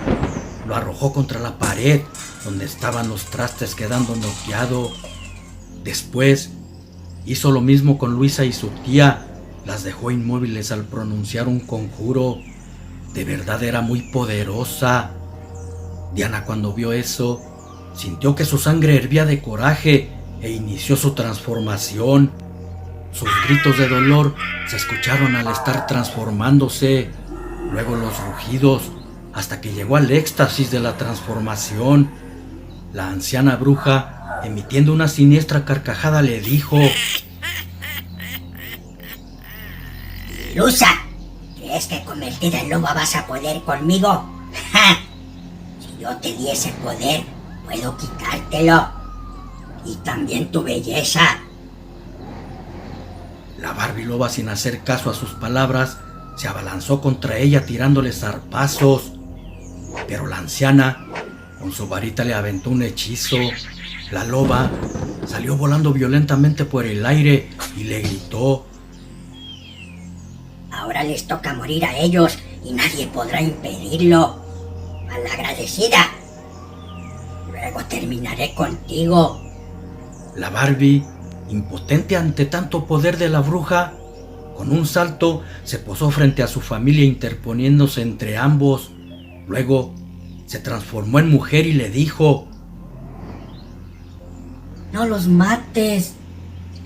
lo arrojó contra la pared donde estaban los trastes, quedando noqueado. Después hizo lo mismo con Luisa y su tía. Las dejó inmóviles al pronunciar un conjuro. De verdad era muy poderosa. Diana, cuando vio eso, sintió que su sangre hervía de coraje e inició su transformación. Sus gritos de dolor se escucharon al estar transformándose, luego los rugidos, hasta que llegó al éxtasis de la transformación. La anciana bruja, emitiendo una siniestra carcajada, le dijo: Lusa, ¿crees que convertida en loba vas a poder conmigo? ¡Ja! Si yo te di ese poder, puedo quitártelo. Y también tu belleza. La Barbie loba, sin hacer caso a sus palabras, se abalanzó contra ella tirándole zarpazos. Pero la anciana, con su varita, le aventó un hechizo. La loba salió volando violentamente por el aire y le gritó: ahora les toca morir a ellos y nadie podrá impedirlo. Malagradecida. Luego terminaré contigo. La Barbie, impotente ante tanto poder de la bruja, con un salto se posó frente a su familia, interponiéndose entre ambos. Luego se transformó en mujer y le dijo: no los mates.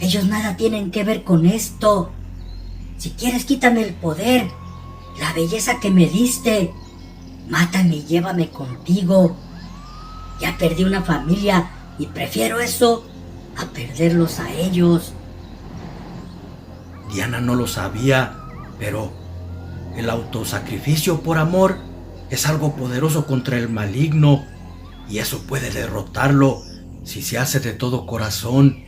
Ellos nada tienen que ver con esto. Si quieres, quítame el poder, la belleza que me diste. Mátame y llévame contigo. Ya perdí una familia y prefiero eso a perderlos a ellos. Diana no lo sabía, pero el autosacrificio por amor es algo poderoso contra el maligno, y eso puede derrotarlo si se hace de todo corazón,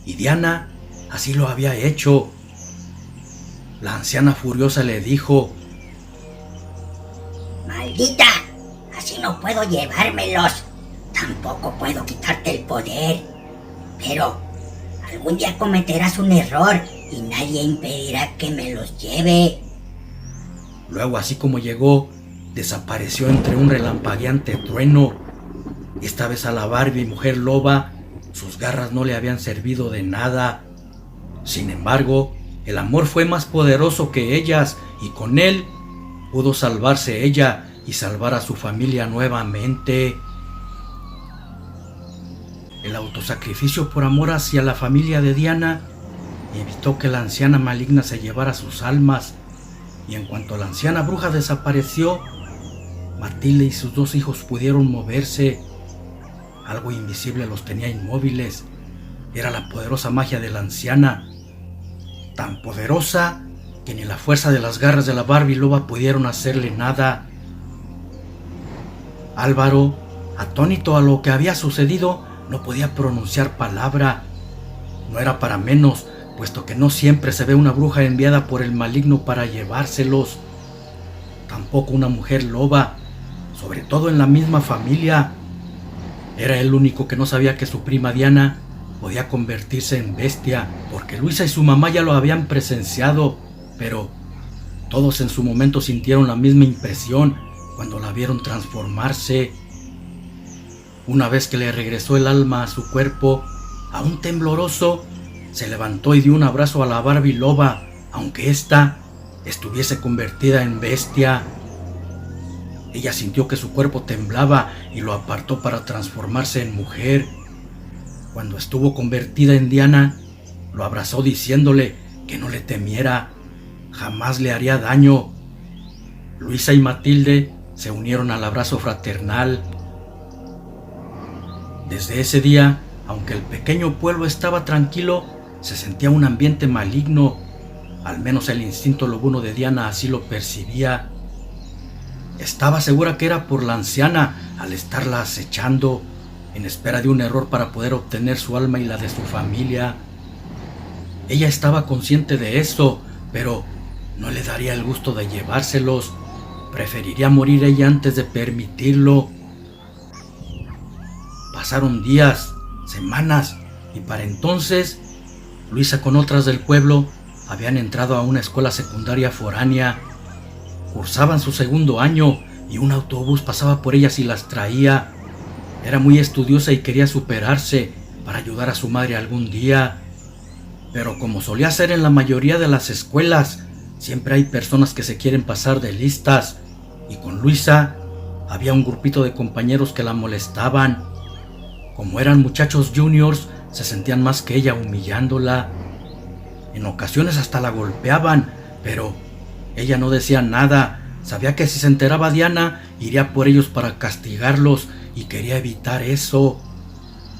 y Diana así lo había hecho. La anciana furiosa le dijo: ¡maldita! Así no puedo llevármelos. Tampoco puedo quitarte el poder. Pero algún día cometerás un error y nadie impedirá que me los lleve. Luego, así como llegó, desapareció entre un relampagueante trueno. Esta vez a la Barbie mujer loba, sus garras no le habían servido de nada. Sin embargo, el amor fue más poderoso que ellas, y con él pudo salvarse ella y salvar a su familia nuevamente. El autosacrificio por amor hacia la familia de Diana evitó que la anciana maligna se llevara sus almas, y en cuanto la anciana bruja desapareció, Matilde y sus dos hijos pudieron moverse. Algo invisible los tenía inmóviles. Era la poderosa magia de la anciana, tan poderosa que ni la fuerza de las garras de la Barbie loba pudieron hacerle nada. Álvaro, atónito a lo que había sucedido, no podía pronunciar palabra. No era para menos, puesto que no siempre se ve una bruja enviada por el maligno para llevárselos. Tampoco una mujer loba, sobre todo en la misma familia. Era el único que no sabía que su prima Diana podía convertirse en bestia, porque Luisa y su mamá ya lo habían presenciado, pero todos en su momento sintieron la misma impresión cuando la vieron transformarse. Una vez que le regresó el alma a su cuerpo, aún tembloroso, se levantó y dio un abrazo a la Barbie loba, aunque ésta estuviese convertida en bestia. Ella sintió que su cuerpo temblaba y lo apartó para transformarse en mujer. Cuando estuvo convertida en Diana, lo abrazó diciéndole que no le temiera, jamás le haría daño. Luisa y Matilde se unieron al abrazo fraternal. Desde ese día, aunque el pequeño pueblo estaba tranquilo, se sentía un ambiente maligno. Al menos el instinto lobuno de Diana así lo percibía. Estaba segura que era por la anciana al estarla acechando, en espera de un error para poder obtener su alma y la de su familia. Ella estaba consciente de eso, pero no le daría el gusto de llevárselos. Preferiría morir ella antes de permitirlo. Pasaron días, semanas, y para entonces, Luisa con otras del pueblo habían entrado a una escuela secundaria foránea. Cursaban su segundo año y un autobús pasaba por ellas y las traía. Era muy estudiosa y quería superarse para ayudar a su madre algún día. Pero como solía ser en la mayoría de las escuelas, siempre hay personas que se quieren pasar de listas, y con Luisa había un grupito de compañeros que la molestaban. Como eran muchachos juniors, se sentían más que ella humillándola. En ocasiones hasta la golpeaban, pero ella no decía nada. Sabía que si se enteraba Diana, iría por ellos para castigarlos y quería evitar eso.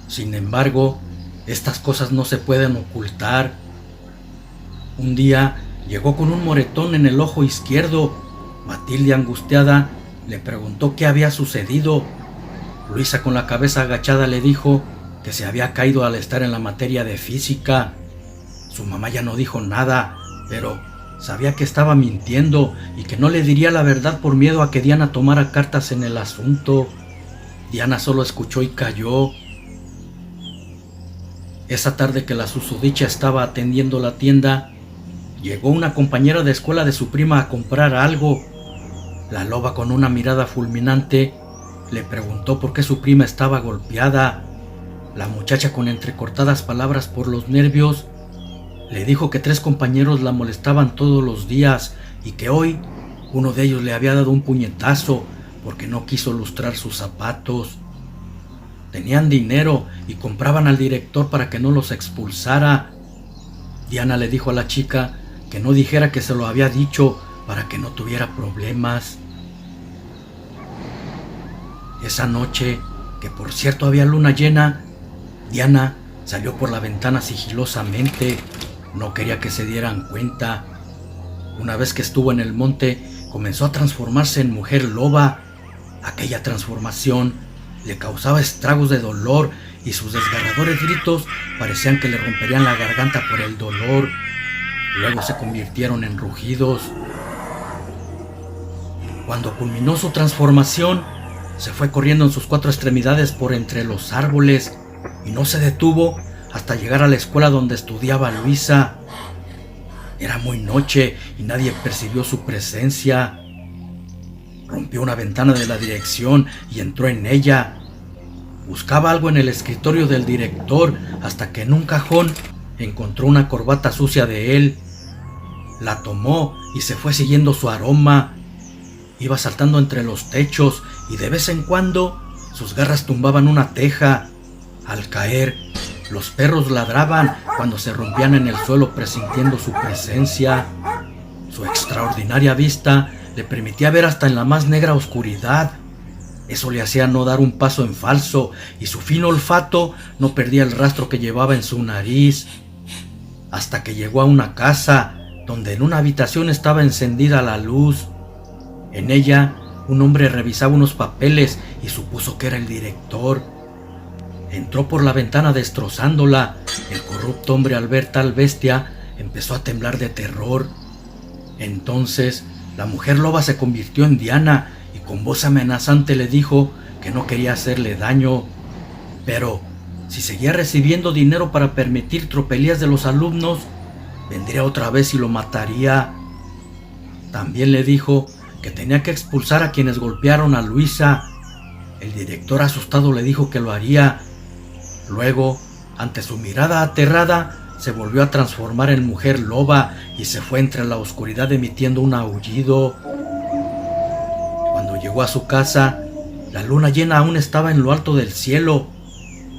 Sin embargo, estas cosas no se pueden ocultar. Un día llegó con un moretón en el ojo izquierdo. Matilde, angustiada, le preguntó qué había sucedido. Luisa, con la cabeza agachada, le dijo que se había caído al estar en la materia de física. Su mamá ya no dijo nada, pero sabía que estaba mintiendo y que no le diría la verdad por miedo a que Diana tomara cartas en el asunto. Diana solo escuchó y calló. Esa tarde que la susodicha estaba atendiendo la tienda, llegó una compañera de escuela de su prima a comprar algo. La loba, con una mirada fulminante, le preguntó por qué su prima estaba golpeada. La muchacha, con entrecortadas palabras por los nervios, le dijo que 3 compañeros la molestaban todos los días y que hoy uno de ellos le había dado un puñetazo porque no quiso lustrar sus zapatos. Tenían dinero y compraban al director para que no los expulsara. Diana le dijo a la chica que no dijera que se lo había dicho para que no tuviera problemas. Esa noche, que por cierto había luna llena, Diana salió por la ventana sigilosamente. No quería que se dieran cuenta. Una vez que estuvo en el monte, comenzó a transformarse en mujer loba. Aquella transformación le causaba estragos de dolor y sus desgarradores gritos parecían que le romperían la garganta por el dolor. Luego se convirtieron en rugidos. Cuando culminó su transformación, se fue corriendo en sus 4 extremidades por entre los árboles y no se detuvo hasta llegar a la escuela donde estudiaba Luisa. Era muy noche y nadie percibió su presencia. Rompió una ventana de la dirección y entró en ella. Buscaba algo en el escritorio del director hasta que en un cajón encontró una corbata sucia de él. La tomó y se fue siguiendo su aroma. Iba saltando entre los techos y de vez en cuando sus garras tumbaban una teja. Al caer, los perros ladraban cuando se rompían en el suelo presintiendo su presencia. Su extraordinaria vista le permitía ver hasta en la más negra oscuridad. Eso le hacía no dar un paso en falso y su fino olfato no perdía el rastro que llevaba en su nariz. Hasta que llegó a una casa donde en una habitación estaba encendida la luz. En ella, un hombre revisaba unos papeles y supuso que era el director. Entró por la ventana destrozándola. El corrupto hombre, al ver tal bestia, empezó a temblar de terror. Entonces, la mujer loba se convirtió en Diana y con voz amenazante le dijo que no quería hacerle daño, pero si seguía recibiendo dinero para permitir tropelías de los alumnos, vendría otra vez y lo mataría. También le dijo que tenía que expulsar a quienes golpearon a Luisa. El director, asustado, le dijo que lo haría. Luego, ante su mirada aterrada, se volvió a transformar en mujer loba y se fue entre la oscuridad emitiendo un aullido. Cuando llegó a su casa, la luna llena aún estaba en lo alto del cielo.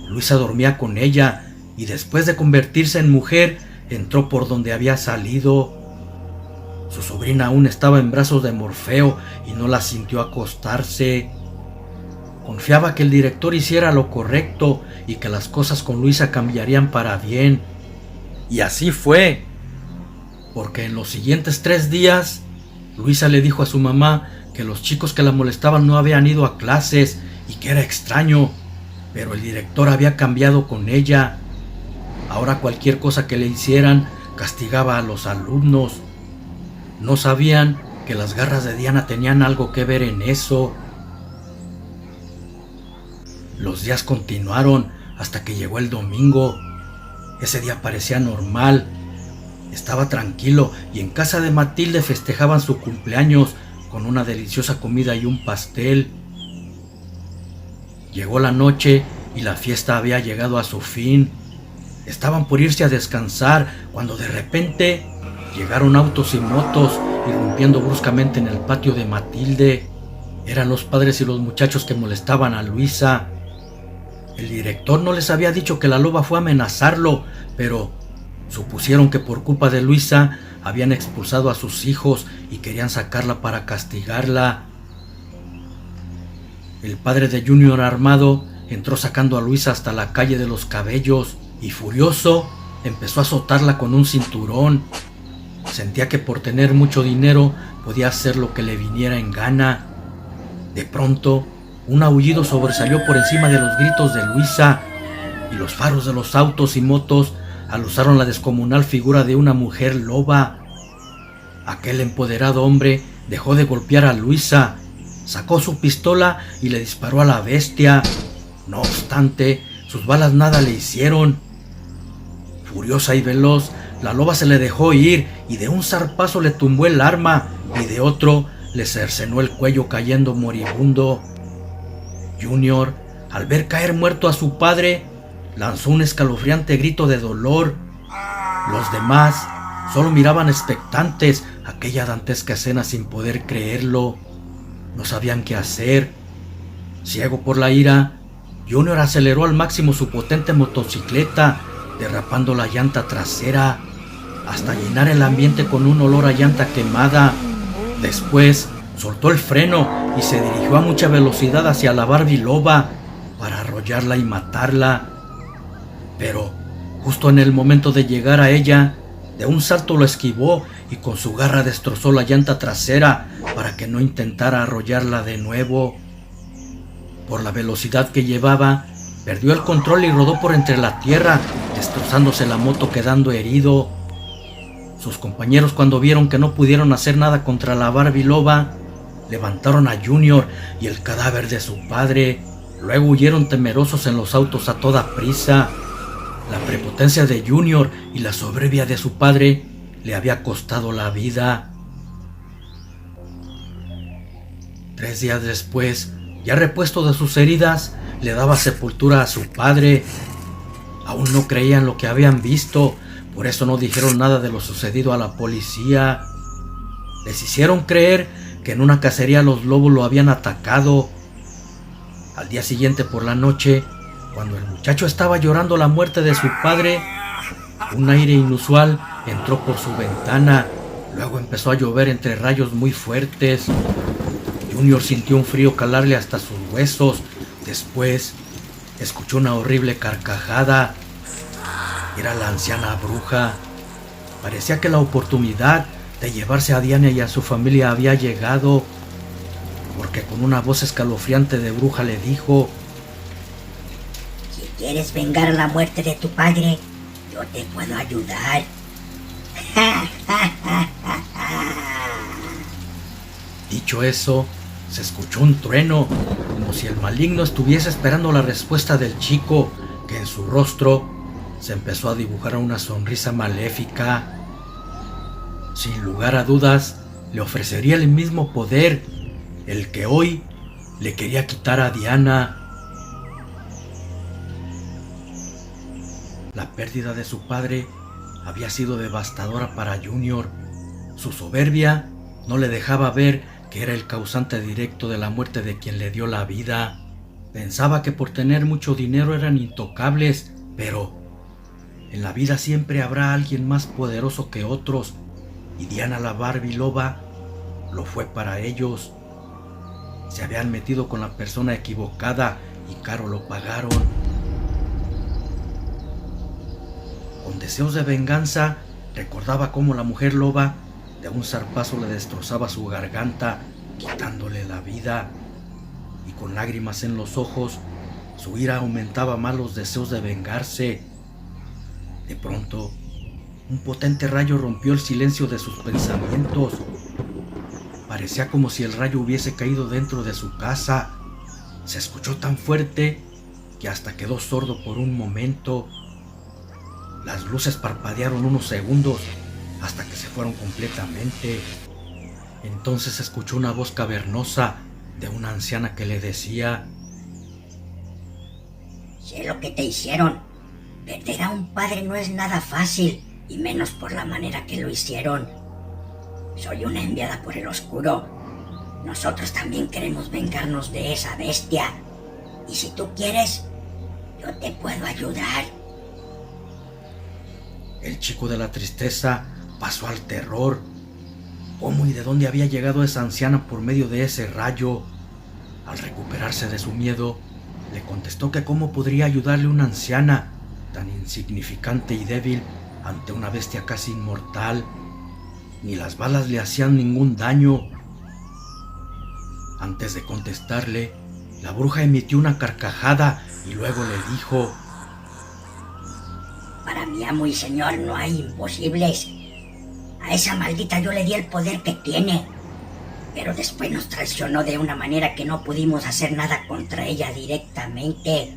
Luisa dormía con ella y después de convertirse en mujer, entró por donde había salido. Su sobrina aún estaba en brazos de Morfeo y no la sintió acostarse. Confiaba que el director hiciera lo correcto y que las cosas con Luisa cambiarían para bien. Y así fue, porque en los siguientes 3 días, Luisa le dijo a su mamá que los chicos que la molestaban no habían ido a clases y que era extraño, pero el director había cambiado con ella. Ahora cualquier cosa que le hicieran castigaba a los alumnos. No sabían que las garras de Diana tenían algo que ver en eso. Los días continuaron hasta que llegó el domingo. Ese día parecía normal. Estaba tranquilo y en casa de Matilde festejaban su cumpleaños con una deliciosa comida y un pastel. Llegó la noche y la fiesta había llegado a su fin. Estaban por irse a descansar cuando de repente llegaron autos y motos irrumpiendo bruscamente en el patio de Matilde. Eran los padres y los muchachos que molestaban a Luisa. El director no les había dicho que la loba fue a amenazarlo, pero supusieron que por culpa de Luisa habían expulsado a sus hijos y querían sacarla para castigarla. El padre de Junior, armado, entró sacando a Luisa hasta la calle de los Cabellos y furioso empezó a azotarla con un cinturón. Sentía que por tener mucho dinero podía hacer lo que le viniera en gana. De pronto, un aullido sobresalió por encima de los gritos de Luisa y los faros de los autos y motos alusaron la descomunal figura de una mujer loba. Aquel empoderado hombre dejó de golpear a Luisa, sacó su pistola y le disparó a la bestia. No obstante, sus balas nada le hicieron. Furiosa y veloz, la loba se le dejó ir y de un zarpazo le tumbó el arma y de otro le cercenó el cuello cayendo moribundo. Junior, al ver caer muerto a su padre, lanzó un escalofriante grito de dolor. Los demás solo miraban expectantes aquella dantesca escena sin poder creerlo. No sabían qué hacer. Ciego por la ira, Junior aceleró al máximo su potente motocicleta, derrapando la llanta trasera hasta llenar el ambiente con un olor a llanta quemada. Después soltó el freno y se dirigió a mucha velocidad hacia la Barbie loba para arrollarla y matarla. Pero justo en el momento de llegar a ella, de un salto lo esquivó y con su garra destrozó la llanta trasera para que no intentara arrollarla de nuevo. Por la velocidad que llevaba, perdió el control y rodó por entre la tierra, destrozándose la moto quedando herido. Sus compañeros, cuando vieron que no pudieron hacer nada contra la Barbie loba, levantaron a Junior y el cadáver de su padre. Luego huyeron temerosos en los autos a toda prisa. La prepotencia de Junior y la soberbia de su padre le había costado la vida. 3 días después, ya repuesto de sus heridas, le daba sepultura a su padre. Aún no creían lo que habían visto, por eso no dijeron nada de lo sucedido a la policía. Les hicieron creer que en una cacería los lobos lo habían atacado. Al día siguiente por la noche, cuando el muchacho estaba llorando la muerte de su padre, un aire inusual entró por su ventana. Luego empezó a llover entre rayos muy fuertes. Junior sintió un frío calarle hasta sus huesos. Después, escuchó una horrible carcajada. Era la anciana bruja. Parecía que la oportunidad de llevarse a Diana y a su familia había llegado, porque con una voz escalofriante de bruja le dijo: si quieres vengar la muerte de tu padre, yo te puedo ayudar. Dicho eso, se escuchó un trueno, como si el maligno estuviese esperando la respuesta del chico, que en su rostro se empezó a dibujar una sonrisa maléfica. Sin lugar a dudas, le ofrecería el mismo poder, el que hoy le quería quitar a Diana. La pérdida de su padre había sido devastadora para Junior. Su soberbia no le dejaba ver que era el causante directo de la muerte de quien le dio la vida. Pensaba que por tener mucho dinero eran intocables, pero en la vida siempre habrá alguien más poderoso que otros, y Diana la Barbie Loba lo fue para ellos. Se habían metido con la persona equivocada y caro lo pagaron. Con deseos de venganza, recordaba cómo la mujer loba de un zarpazo le destrozaba su garganta, quitándole la vida. Y con lágrimas en los ojos, su ira aumentaba más los deseos de vengarse. De pronto, un potente rayo rompió el silencio de sus pensamientos. Parecía como si el rayo hubiese caído dentro de su casa. Se escuchó tan fuerte que hasta quedó sordo por un momento. Las luces parpadearon unos segundos hasta que se fueron completamente. Entonces escuchó una voz cavernosa de una anciana que le decía: sé lo que te hicieron. Perder a un padre no es nada fácil, y menos por la manera que lo hicieron. Soy una enviada por el oscuro. Nosotros también queremos vengarnos de esa bestia. Y si tú quieres, yo te puedo ayudar. El chico de la tristeza pasó al terror. ¿Cómo y de dónde había llegado esa anciana por medio de ese rayo? Al recuperarse de su miedo, le contestó que cómo podría ayudarle una anciana tan insignificante y débil ante una bestia casi inmortal. Ni las balas le hacían ningún daño. Antes de contestarle, la bruja emitió una carcajada y luego le dijo: para mi amo y señor no hay imposibles. A esa maldita yo le di el poder que tiene, pero después nos traicionó de una manera que no pudimos hacer nada contra ella directamente.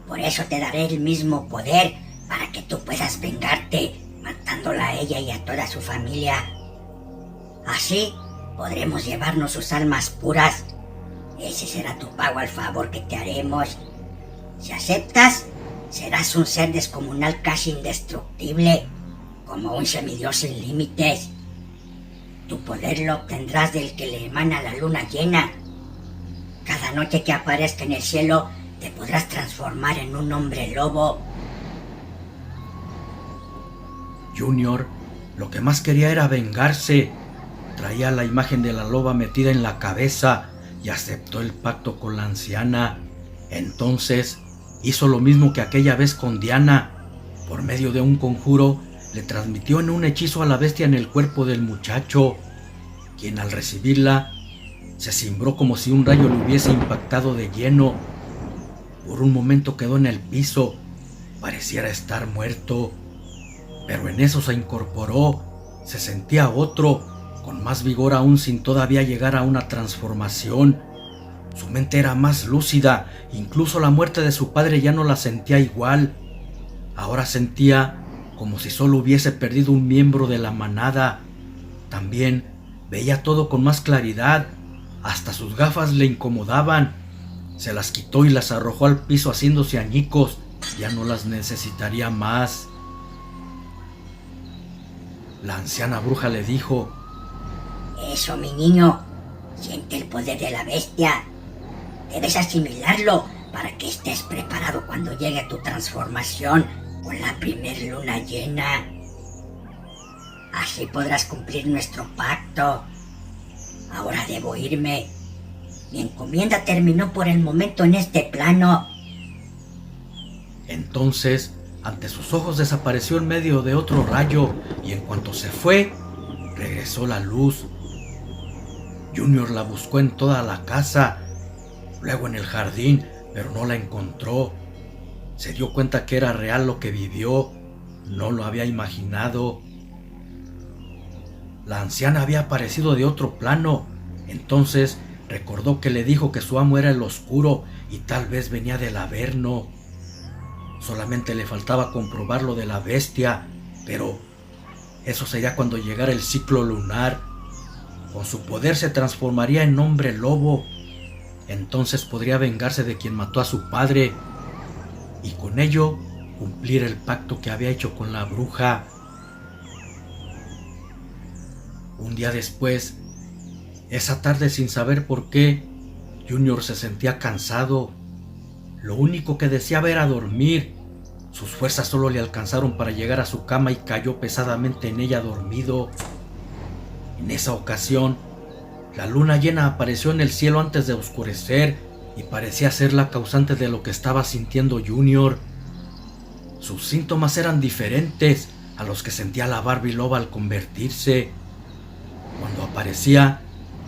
Por eso te daré el mismo poder para que tú puedas vengarte, matándola a ella y a toda su familia. Así podremos llevarnos sus almas puras. Ese será tu pago al favor que te haremos. Si aceptas, serás un ser descomunal casi indestructible, como un semidios sin límites. Tu poder lo obtendrás del que le emana la luna llena. Cada noche que aparezca en el cielo, te podrás transformar en un hombre lobo. Junior lo que más quería era vengarse. Traía la imagen de la loba metida en la cabeza y aceptó el pacto con la anciana. Entonces hizo lo mismo que aquella vez con Diana. Por medio de un conjuro, le transmitió en un hechizo a la bestia en el cuerpo del muchacho, quien al recibirla se cimbró como si un rayo le hubiese impactado de lleno. Por un momento quedó en el piso, pareciera estar muerto, pero en eso se incorporó, se sentía otro, con más vigor aún sin todavía llegar a una transformación. Su mente era más lúcida, incluso la muerte de su padre ya no la sentía igual. Ahora sentía como si solo hubiese perdido un miembro de la manada. También veía todo con más claridad, hasta sus gafas le incomodaban. Se las quitó y las arrojó al piso haciéndose añicos, ya no las necesitaría más. La anciana bruja le dijo: eso, mi niño, siente el poder de la bestia. Debes asimilarlo para que estés preparado cuando llegue tu transformación con la primer luna llena. Así podrás cumplir nuestro pacto. Ahora debo irme. Mi encomienda terminó por el momento en este plano. Entonces, ante sus ojos desapareció en medio de otro rayo, y en cuanto se fue, regresó la luz. Junior la buscó en toda la casa, luego en el jardín, pero no la encontró. Se dio cuenta que era real lo que vivió, no lo había imaginado. La anciana había aparecido de otro plano. Entonces recordó que le dijo que su amo era el oscuro y tal vez venía del Averno. Solamente le faltaba comprobar lo de la bestia, pero eso sería cuando llegara el ciclo lunar. Con su poder se transformaría en hombre lobo. Entonces podría vengarse de quien mató a su padre y con ello cumplir el pacto que había hecho con la bruja. Un día después, esa tarde, sin saber por qué, Junior se sentía cansado. Lo único que deseaba era dormir. Sus fuerzas solo le alcanzaron para llegar a su cama y cayó pesadamente en ella dormido. En esa ocasión, la luna llena apareció en el cielo antes de oscurecer y parecía ser la causante de lo que estaba sintiendo Junior. Sus síntomas eran diferentes a los que sentía la Barbie loba al convertirse. Cuando aparecía,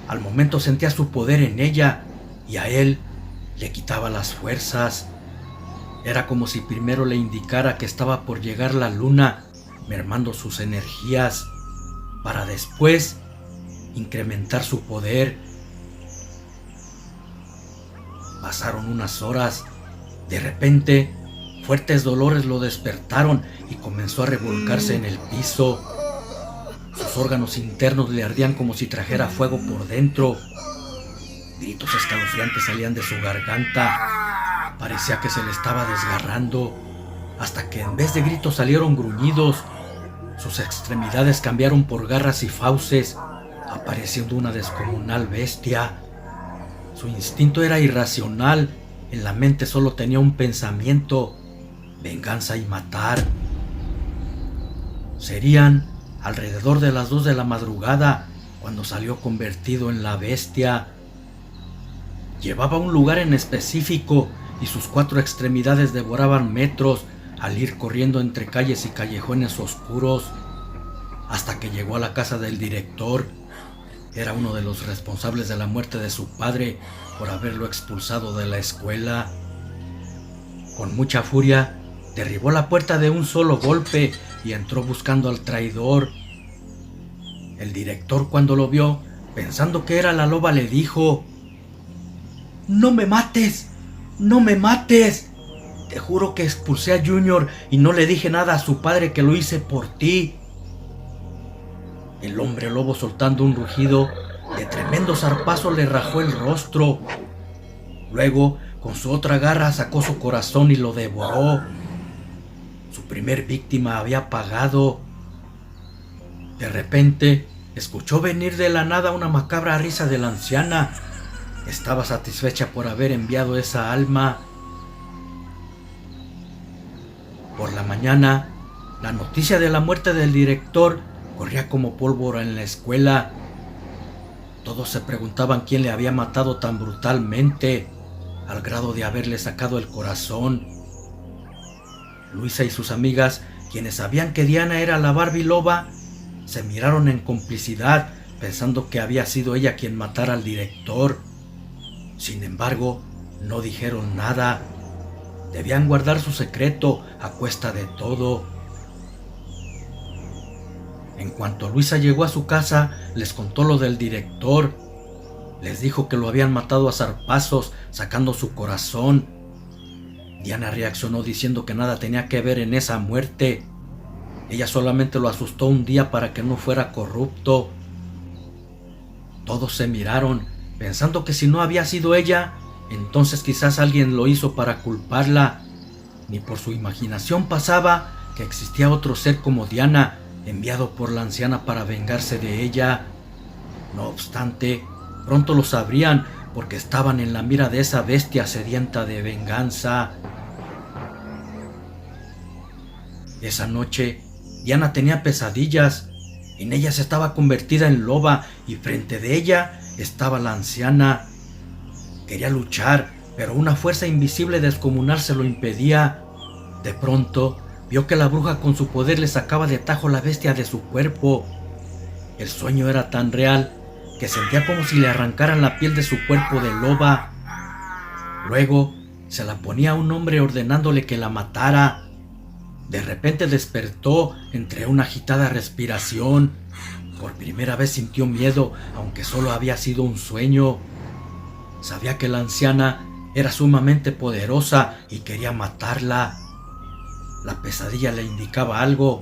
al momento sentía su poder en ella y a él le quitaba las fuerzas. Era como si primero le indicara que estaba por llegar la luna, mermando sus energías, para después incrementar su poder. Pasaron unas horas. De repente, fuertes dolores lo despertaron y comenzó a revolcarse en el piso. Sus órganos internos le ardían como si trajera fuego por dentro. Gritos escalofriantes salían de su garganta. Parecía que se le estaba desgarrando, hasta que en vez de gritos salieron gruñidos. Sus extremidades cambiaron por garras y fauces, apareciendo una descomunal bestia. Su instinto era irracional. En la mente solo tenía un pensamiento: venganza y matar. Serían alrededor de las 2 de la madrugada cuando salió convertido en la bestia. Llevaba un lugar en específico y sus 4 extremidades devoraban metros al ir corriendo entre calles y callejones oscuros, hasta que llegó a la casa del director. Era uno de los responsables de la muerte de su padre por haberlo expulsado de la escuela. Con mucha furia, derribó la puerta de un solo golpe y entró buscando al traidor. El director, cuando lo vio, pensando que era la loba, le dijo: «¡No me mates! ¡No me mates! Te juro que expulsé a Junior y no le dije nada a su padre, que lo hice por ti». El hombre lobo, soltando un rugido, de tremendo zarpazo le rajó el rostro. Luego, con su otra garra, sacó su corazón y lo devoró. Su primer víctima había pagado. De repente, escuchó venir de la nada una macabra risa de la anciana. Estaba satisfecha por haber enviado esa alma. Por la mañana, la noticia de la muerte del director corría como pólvora en la escuela. Todos se preguntaban quién le había matado tan brutalmente, al grado de haberle sacado el corazón. Luisa y sus amigas, quienes sabían que Diana era la Barbie loba, se miraron en complicidad, pensando que había sido ella quien matara al director. Sin embargo, no dijeron nada. Debían guardar su secreto a cuesta de todo. En cuanto Luisa llegó a su casa, les contó lo del director. Les dijo que lo habían matado a zarpazos, sacando su corazón. Diana reaccionó diciendo que nada tenía que ver en esa muerte. Ella solamente lo asustó un día para que no fuera corrupto. Todos se miraron, pensando que si no había sido ella, entonces quizás alguien lo hizo para culparla. Ni por su imaginación pasaba que existía otro ser como Diana, enviado por la anciana para vengarse de ella. No obstante, pronto lo sabrían, porque estaban en la mira de esa bestia sedienta de venganza. Esa noche, Diana tenía pesadillas. En ellas estaba convertida en loba y frente de ella estaba la anciana. Quería luchar, pero una fuerza invisible descomunal se lo impedía. De pronto, vio que la bruja con su poder le sacaba de tajo la bestia de su cuerpo. El sueño era tan real que sentía como si le arrancaran la piel de su cuerpo de loba. Luego, se la ponía a un hombre ordenándole que la matara. De repente despertó entre una agitada respiración. Por primera vez sintió miedo, aunque solo había sido un sueño. Sabía que la anciana era sumamente poderosa y quería matarla. La pesadilla le indicaba algo.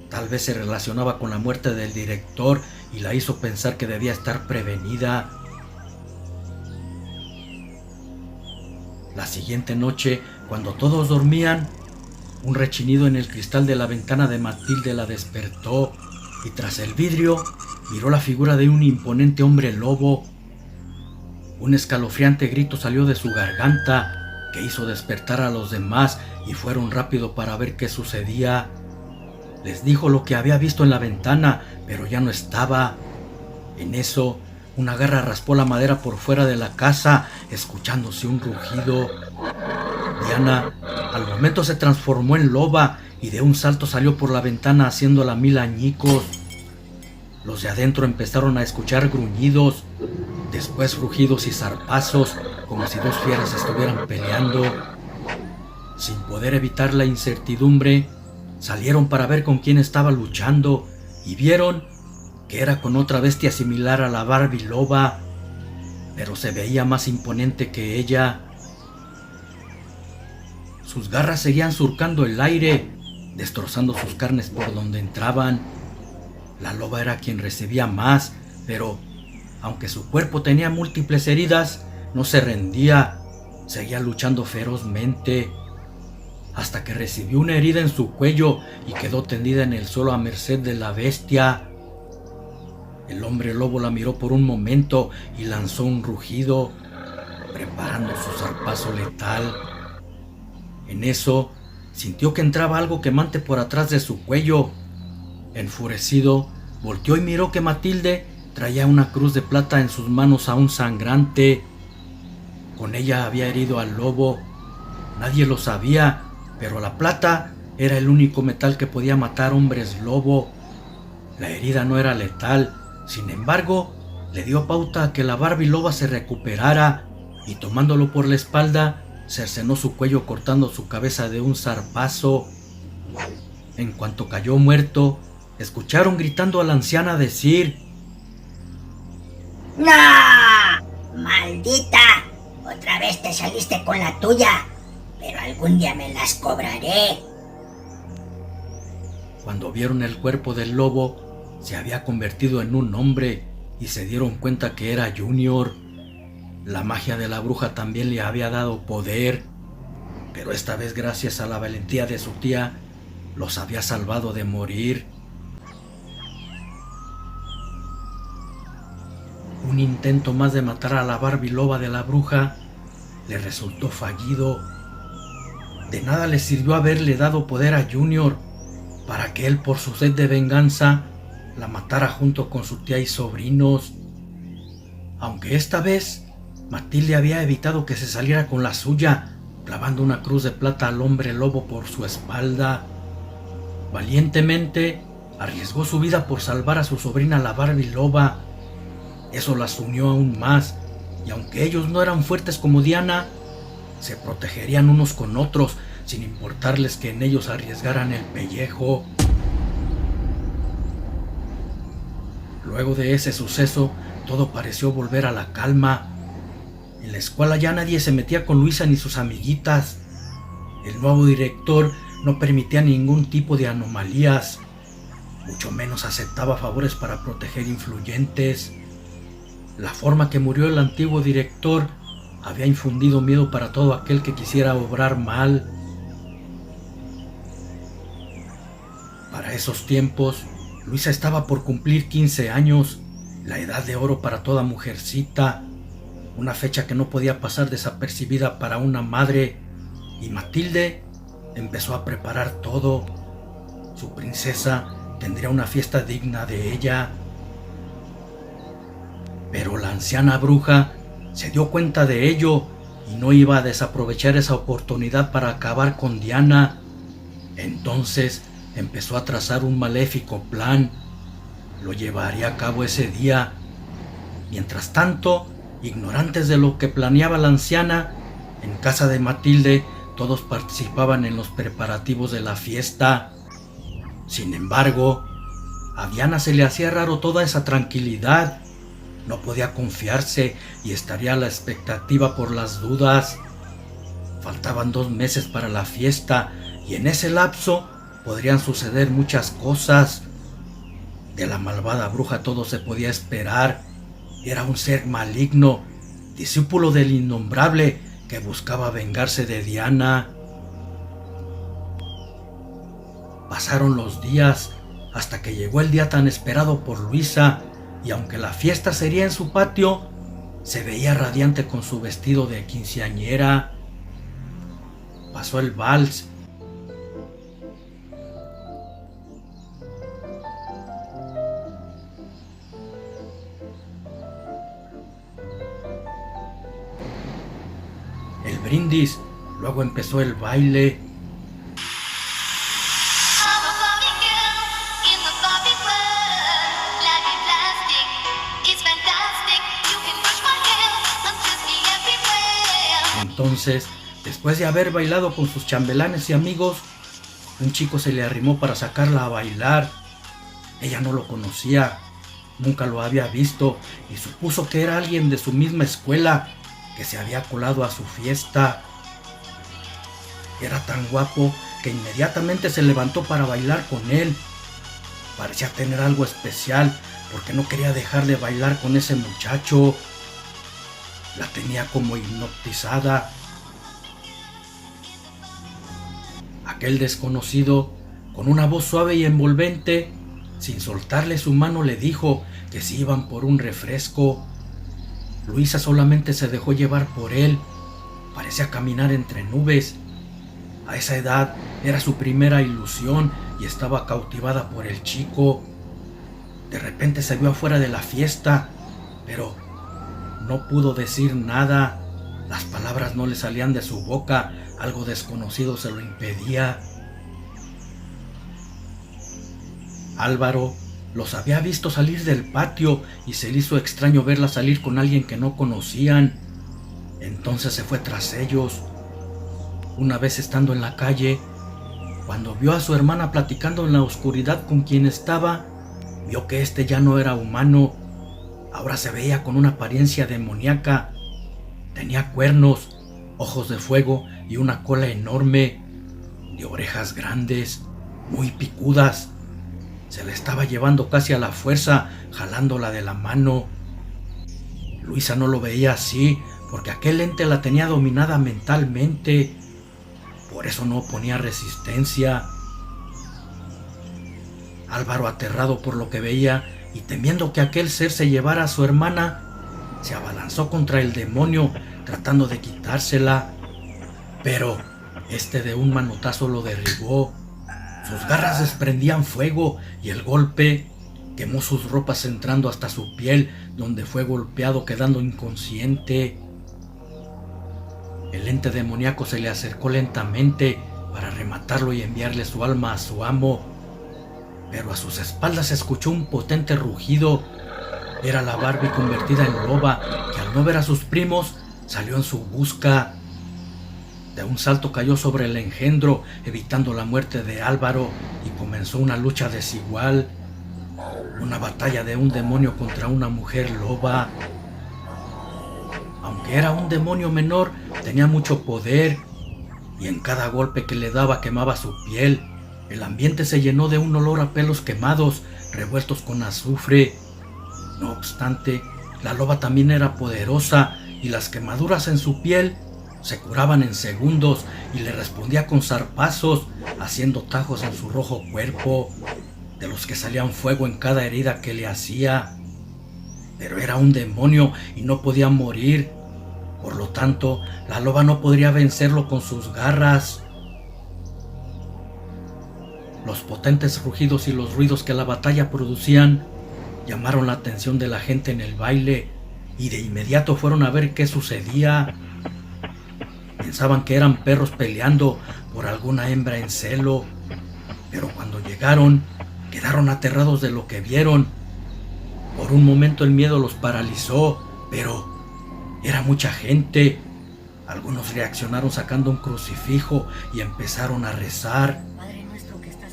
Tal vez se relacionaba con la muerte del director y la hizo pensar que debía estar prevenida. La siguiente noche, cuando todos dormían, un rechinido en el cristal de la ventana de Matilde la despertó, y tras el vidrio miró la figura de un imponente hombre lobo. Un escalofriante grito salió de su garganta que hizo despertar a los demás y fueron rápido para ver qué sucedía. Les dijo lo que había visto en la ventana, pero ya no estaba. En eso, una garra raspó la madera por fuera de la casa, escuchándose un rugido. Diana al momento se transformó en loba y de un salto salió por la ventana haciéndola 1000 añicos. Los de adentro empezaron a escuchar gruñidos, después rugidos y zarpazos, como si dos fieras estuvieran peleando. Sin poder evitar la incertidumbre, salieron para ver con quién estaba luchando y vieron que era con otra bestia similar a la Barbie loba, pero se veía más imponente que ella. Sus garras seguían surcando el aire, destrozando sus carnes por donde entraban. La loba era quien recibía más, pero aunque su cuerpo tenía múltiples heridas, no se rendía, seguía luchando ferozmente, hasta que recibió una herida en su cuello y quedó tendida en el suelo a merced de la bestia. El hombre lobo la miró por un momento y lanzó un rugido, preparando su zarpazo letal. En eso, sintió que entraba algo quemante por atrás de su cuello. Enfurecido, volteó y miró que Matilde traía una cruz de plata en sus manos aún sangrante. Con ella había herido al lobo. Nadie lo sabía, pero la plata era el único metal que podía matar hombres lobo. La herida no era letal, sin embargo, le dio pauta a que la Barbie loba se recuperara y tomándolo por la espalda, cercenó su cuello cortando su cabeza de un zarpazo. En cuanto cayó muerto, escucharon gritando a la anciana decir: ¡No! ¡Maldita! Otra vez te saliste con la tuya, pero algún día me las cobraré. Cuando vieron el cuerpo del lobo, se había convertido en un hombre y se dieron cuenta que era Junior. La magia de la bruja también le había dado poder, pero esta vez gracias a la valentía de su tía, los había salvado de morir. Un intento más de matar a la Barbie loba de la bruja le resultó fallido. De nada le sirvió haberle dado poder a Junior para que él, por su sed de venganza, la matara junto con su tía y sobrinos. Aunque esta vez Matilde había evitado que se saliera con la suya, clavando una cruz de plata al hombre lobo por su espalda. Valientemente arriesgó su vida por salvar a su sobrina la Barbie loba. Eso las unió aún más, y aunque ellos no eran fuertes como Diana, se protegerían unos con otros, sin importarles que en ellos arriesgaran el pellejo. Luego de ese suceso, todo pareció volver a la calma. En la escuela ya nadie se metía con Luisa ni sus amiguitas. El nuevo director no permitía ningún tipo de anomalías, mucho menos aceptaba favores para proteger influyentes. La forma que murió el antiguo director había infundido miedo para todo aquel que quisiera obrar mal. Para esos tiempos, Luisa estaba por cumplir 15 años, la edad de oro para toda mujercita, una fecha que no podía pasar desapercibida para una madre, y Matilde empezó a preparar todo. Su princesa tendría una fiesta digna de ella. Pero la anciana bruja se dio cuenta de ello y no iba a desaprovechar esa oportunidad para acabar con Diana. Entonces empezó a trazar un maléfico plan. Lo llevaría a cabo ese día. Mientras tanto, ignorantes de lo que planeaba la anciana, en casa de Matilde todos participaban en los preparativos de la fiesta. Sin embargo, a Diana se le hacía raro toda esa tranquilidad. No podía confiarse y estaría a la expectativa por las dudas. Faltaban 2 meses para la fiesta y en ese lapso podrían suceder muchas cosas. De la malvada bruja todo se podía esperar. Era un ser maligno, discípulo del innombrable que buscaba vengarse de Diana. Pasaron los días hasta que llegó el día tan esperado por Luisa. Y aunque la fiesta sería en su patio, Se veía radiante con su vestido de quinceañera. Pasó el vals. El brindis. Luego empezó el baile. Entonces, después de haber bailado con sus chambelanes y amigos, un chico se le arrimó para sacarla a bailar. Ella no lo conocía, nunca lo había visto y supuso que era alguien de su misma escuela que se había colado a su fiesta. Era tan guapo que inmediatamente se levantó para bailar con él. Parecía tener algo especial porque no quería dejar de bailar con ese muchacho. La tenía como hipnotizada. Aquel desconocido, con una voz suave y envolvente, sin soltarle su mano, le dijo que si iban por un refresco. Luisa solamente se dejó llevar por él. Parecía caminar entre nubes. A esa edad era su primera ilusión y estaba cautivada por el chico. De repente se vio afuera de la fiesta, pero no pudo decir nada. Las palabras no le salían de su boca. Algo desconocido se lo impedía. Álvaro los había visto salir del patio y se le hizo extraño verla salir con alguien que no conocían. Entonces se fue tras ellos. Una vez estando en la calle, cuando vio a su hermana platicando en la oscuridad con quien estaba, vio que este ya no era humano. Ahora se veía con una apariencia demoníaca. Tenía cuernos, ojos de fuego y una cola enorme, de orejas grandes, muy picudas. Se la estaba llevando casi a la fuerza, jalándola de la mano. Luisa no lo veía así, porque aquel ente la tenía dominada mentalmente. Por eso no ponía resistencia. Álvaro, aterrado por lo que veía y temiendo que aquel ser se llevara a su hermana, se abalanzó contra el demonio tratando de quitársela, pero este de un manotazo lo derribó. Sus garras desprendían fuego y el golpe quemó sus ropas entrando hasta su piel, donde fue golpeado quedando inconsciente. El ente demoníaco se le acercó lentamente para rematarlo y enviarle su alma a su amo, pero a sus espaldas se escuchó un potente rugido. Era la Barbie convertida en loba, que al no ver a sus primos salió en su busca. De un salto cayó sobre el engendro, evitando la muerte de Álvaro, y comenzó una lucha desigual, una batalla de un demonio contra una mujer loba. Aunque era un demonio menor, tenía mucho poder, y en cada golpe que le daba quemaba su piel. El ambiente se llenó de un olor a pelos quemados, revueltos con azufre. No obstante, la loba también era poderosa, y las quemaduras en su piel se curaban en segundos y le respondía con zarpazos, haciendo tajos en su rojo cuerpo, de los que salían fuego en cada herida que le hacía. Pero era un demonio y no podía morir. Por lo tanto, la loba no podría vencerlo con sus garras. Los potentes rugidos y los ruidos que la batalla producían llamaron la atención de la gente en el baile y de inmediato fueron a ver qué sucedía. Pensaban que eran perros peleando por alguna hembra en celo, pero cuando llegaron quedaron aterrados de lo que vieron. Por un momento el miedo los paralizó, pero era mucha gente. Algunos reaccionaron sacando un crucifijo y empezaron a rezar.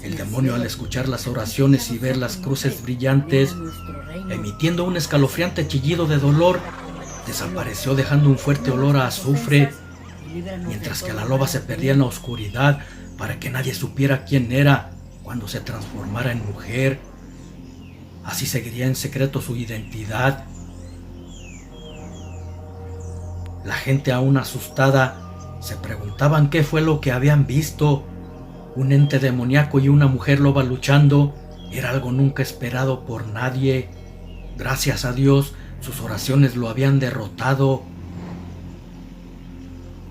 El demonio, al escuchar las oraciones y ver las cruces brillantes, emitiendo un escalofriante chillido de dolor, desapareció dejando un fuerte olor a azufre, mientras que la loba se perdía en la oscuridad para que nadie supiera quién era cuando se transformara en mujer. Así seguiría en secreto su identidad. La gente, aún asustada, se preguntaban qué fue lo que habían visto. Un ente demoníaco y una mujer loba luchando era algo nunca esperado por nadie. Gracias a Dios, Sus oraciones lo habían derrotado.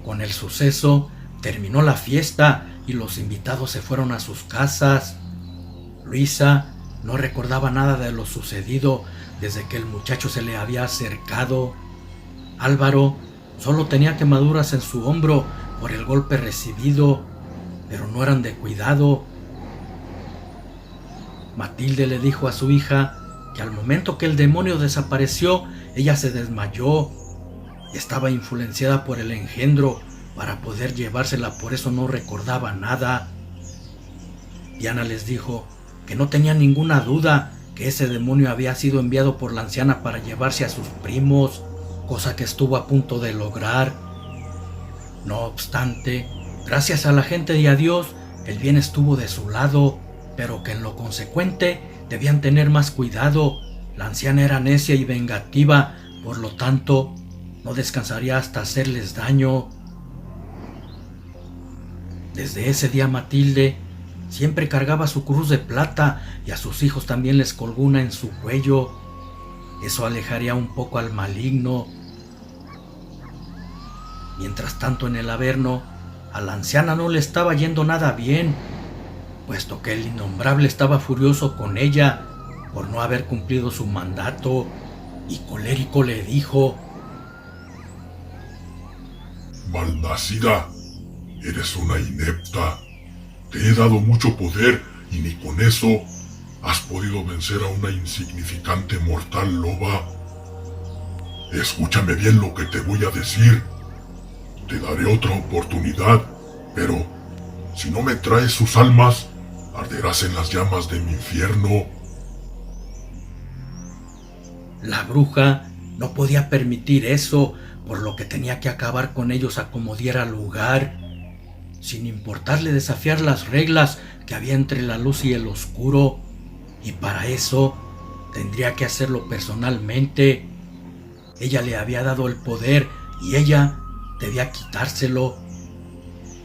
Con el suceso, terminó la fiesta y los invitados se fueron a sus casas. Luisa no recordaba nada de lo sucedido desde que el muchacho se le había acercado. Álvaro solo tenía quemaduras en su hombro por el golpe recibido, pero no eran de cuidado. Matilde le dijo a su hija que al momento que el demonio desapareció, ella se desmayó. Estaba influenciada por el engendro para poder llevársela, por eso no recordaba nada. Diana les dijo que no tenía ninguna duda que ese demonio había sido enviado por la anciana para llevarse a sus primos, cosa que estuvo a punto de lograr. No obstante, gracias a la gente y a Dios, el bien estuvo de su lado, pero que en lo consecuente debían tener más cuidado. La anciana era necia y vengativa, por lo tanto, no descansaría hasta hacerles daño. Desde ese día Matilde siempre cargaba su cruz de plata y a sus hijos también les colgó una en su cuello. Eso alejaría un poco al maligno. Mientras tanto, en el Averno, a la anciana no le estaba yendo nada bien, puesto que el innombrable estaba furioso con ella por no haber cumplido su mandato, y colérico le dijo: «Malnacida, eres una inepta. Te he dado mucho poder y ni con eso has podido vencer a una insignificante mortal loba. Escúchame bien lo que te voy a decir. Te daré otra oportunidad, pero si no me traes sus almas, arderás en las llamas de mi infierno». La bruja no podía permitir eso, por lo que tenía que acabar con ellos a como diera lugar, sin importarle desafiar las reglas que había entre la luz y el oscuro, y para eso tendría que hacerlo personalmente. Ella le había dado el poder y ella debía quitárselo.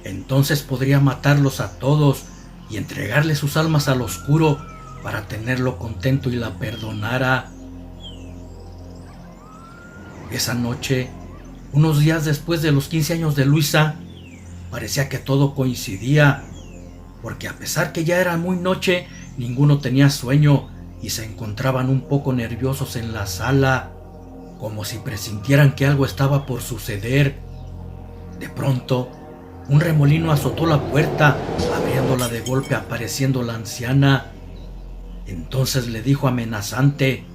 Entonces podría matarlos a todos y entregarle sus almas al oscuro para tenerlo contento y la perdonara. Esa noche, unos días después de los 15 años de Luisa, parecía que todo coincidía, porque a pesar que ya era muy noche, ninguno tenía sueño y se encontraban un poco nerviosos en la sala, como si presintieran que algo estaba por suceder. De pronto, un remolino azotó la puerta, abriéndola de golpe, apareciendo la anciana. Entonces le dijo amenazante: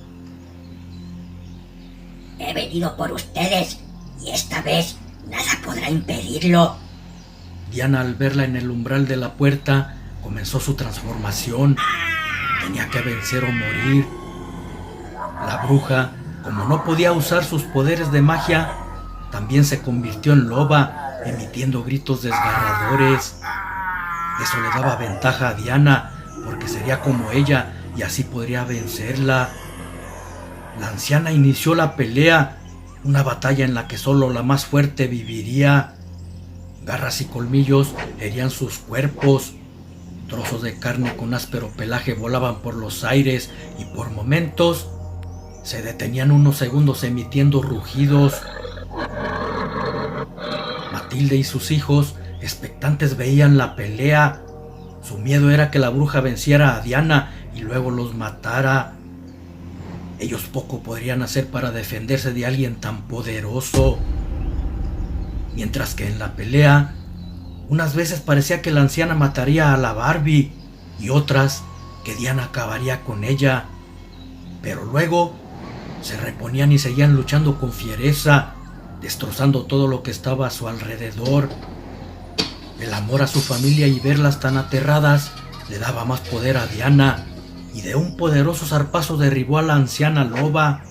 «He venido por ustedes y esta vez nada podrá impedirlo». Diana, al verla en el umbral de la puerta, comenzó su transformación. Tenía que vencer o morir. La bruja, como no podía usar sus poderes de magia, también se convirtió en loba, emitiendo gritos desgarradores. Eso le daba ventaja a Diana, porque sería como ella y así podría vencerla. La anciana inició la pelea, una batalla en la que solo la más fuerte viviría. Garras y colmillos herían sus cuerpos. Trozos de carne con áspero pelaje volaban por los aires y por momentos se detenían unos segundos emitiendo rugidos. Matilde y sus hijos, expectantes, veían la pelea. Su miedo era que la bruja venciera a Diana y luego los matara. Ellos poco podrían hacer para defenderse de alguien tan poderoso. Mientras que en la pelea, unas veces parecía que la anciana mataría a la Barbie y otras que Diana acabaría con ella. Pero luego se reponían y seguían luchando con fiereza, destrozando todo lo que estaba a su alrededor. El amor a su familia y verlas tan aterradas le daba más poder a Diana, y de un poderoso zarpazo derribó a la anciana loba.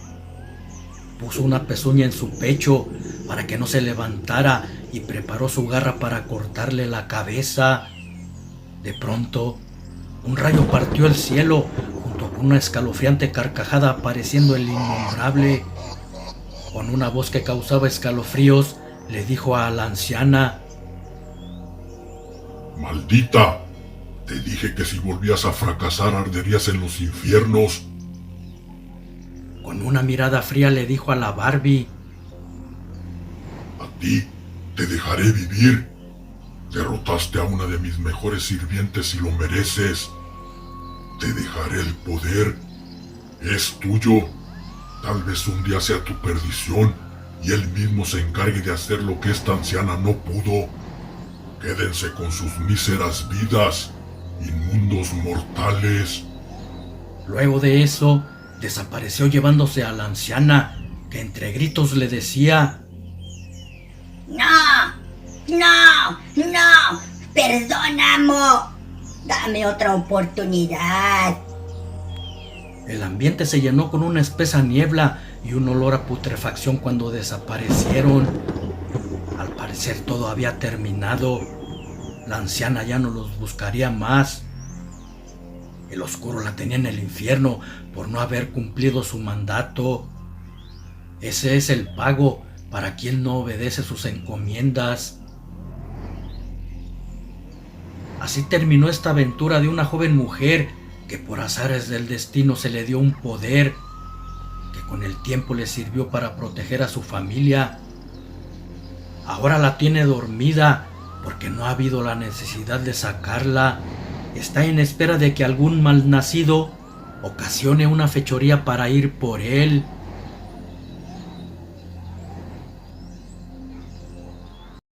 Puso una pezuña en su pecho para que no se levantara y preparó su garra para cortarle la cabeza. De pronto, un rayo partió el cielo junto con una escalofriante carcajada, apareciendo el innombrable. Con una voz que causaba escalofríos, le dijo a la anciana: «Maldita, te dije que si volvías a fracasar arderías en los infiernos». Con una mirada fría le dijo a la Barbie: A ti te dejaré vivir. Derrotaste a una de mis mejores sirvientes y lo mereces. Te dejaré el poder. Es tuyo. Tal vez un día sea tu perdición y él mismo se encargue de hacer lo que esta anciana no pudo. Quédense con sus míseras vidas, inmundos mortales. Luego de eso, desapareció llevándose a la anciana, que entre gritos le decía: ¡No! ¡No! ¡No! ¡Perdona, amo! ¡Dame otra oportunidad! El ambiente se llenó con una espesa niebla y un olor a putrefacción cuando desaparecieron. Al parecer todo había terminado. La anciana ya no los buscaría más. El oscuro la tenía en el infierno por no haber cumplido su mandato. Ese es el pago para quien no obedece sus encomiendas. Así terminó esta aventura de una joven mujer que por azares del destino se le dio un poder que con el tiempo le sirvió para proteger a su familia. Ahora la tiene dormida porque no ha habido la necesidad de sacarla. Está en espera de que algún malnacido ocasione una fechoría para ir por él.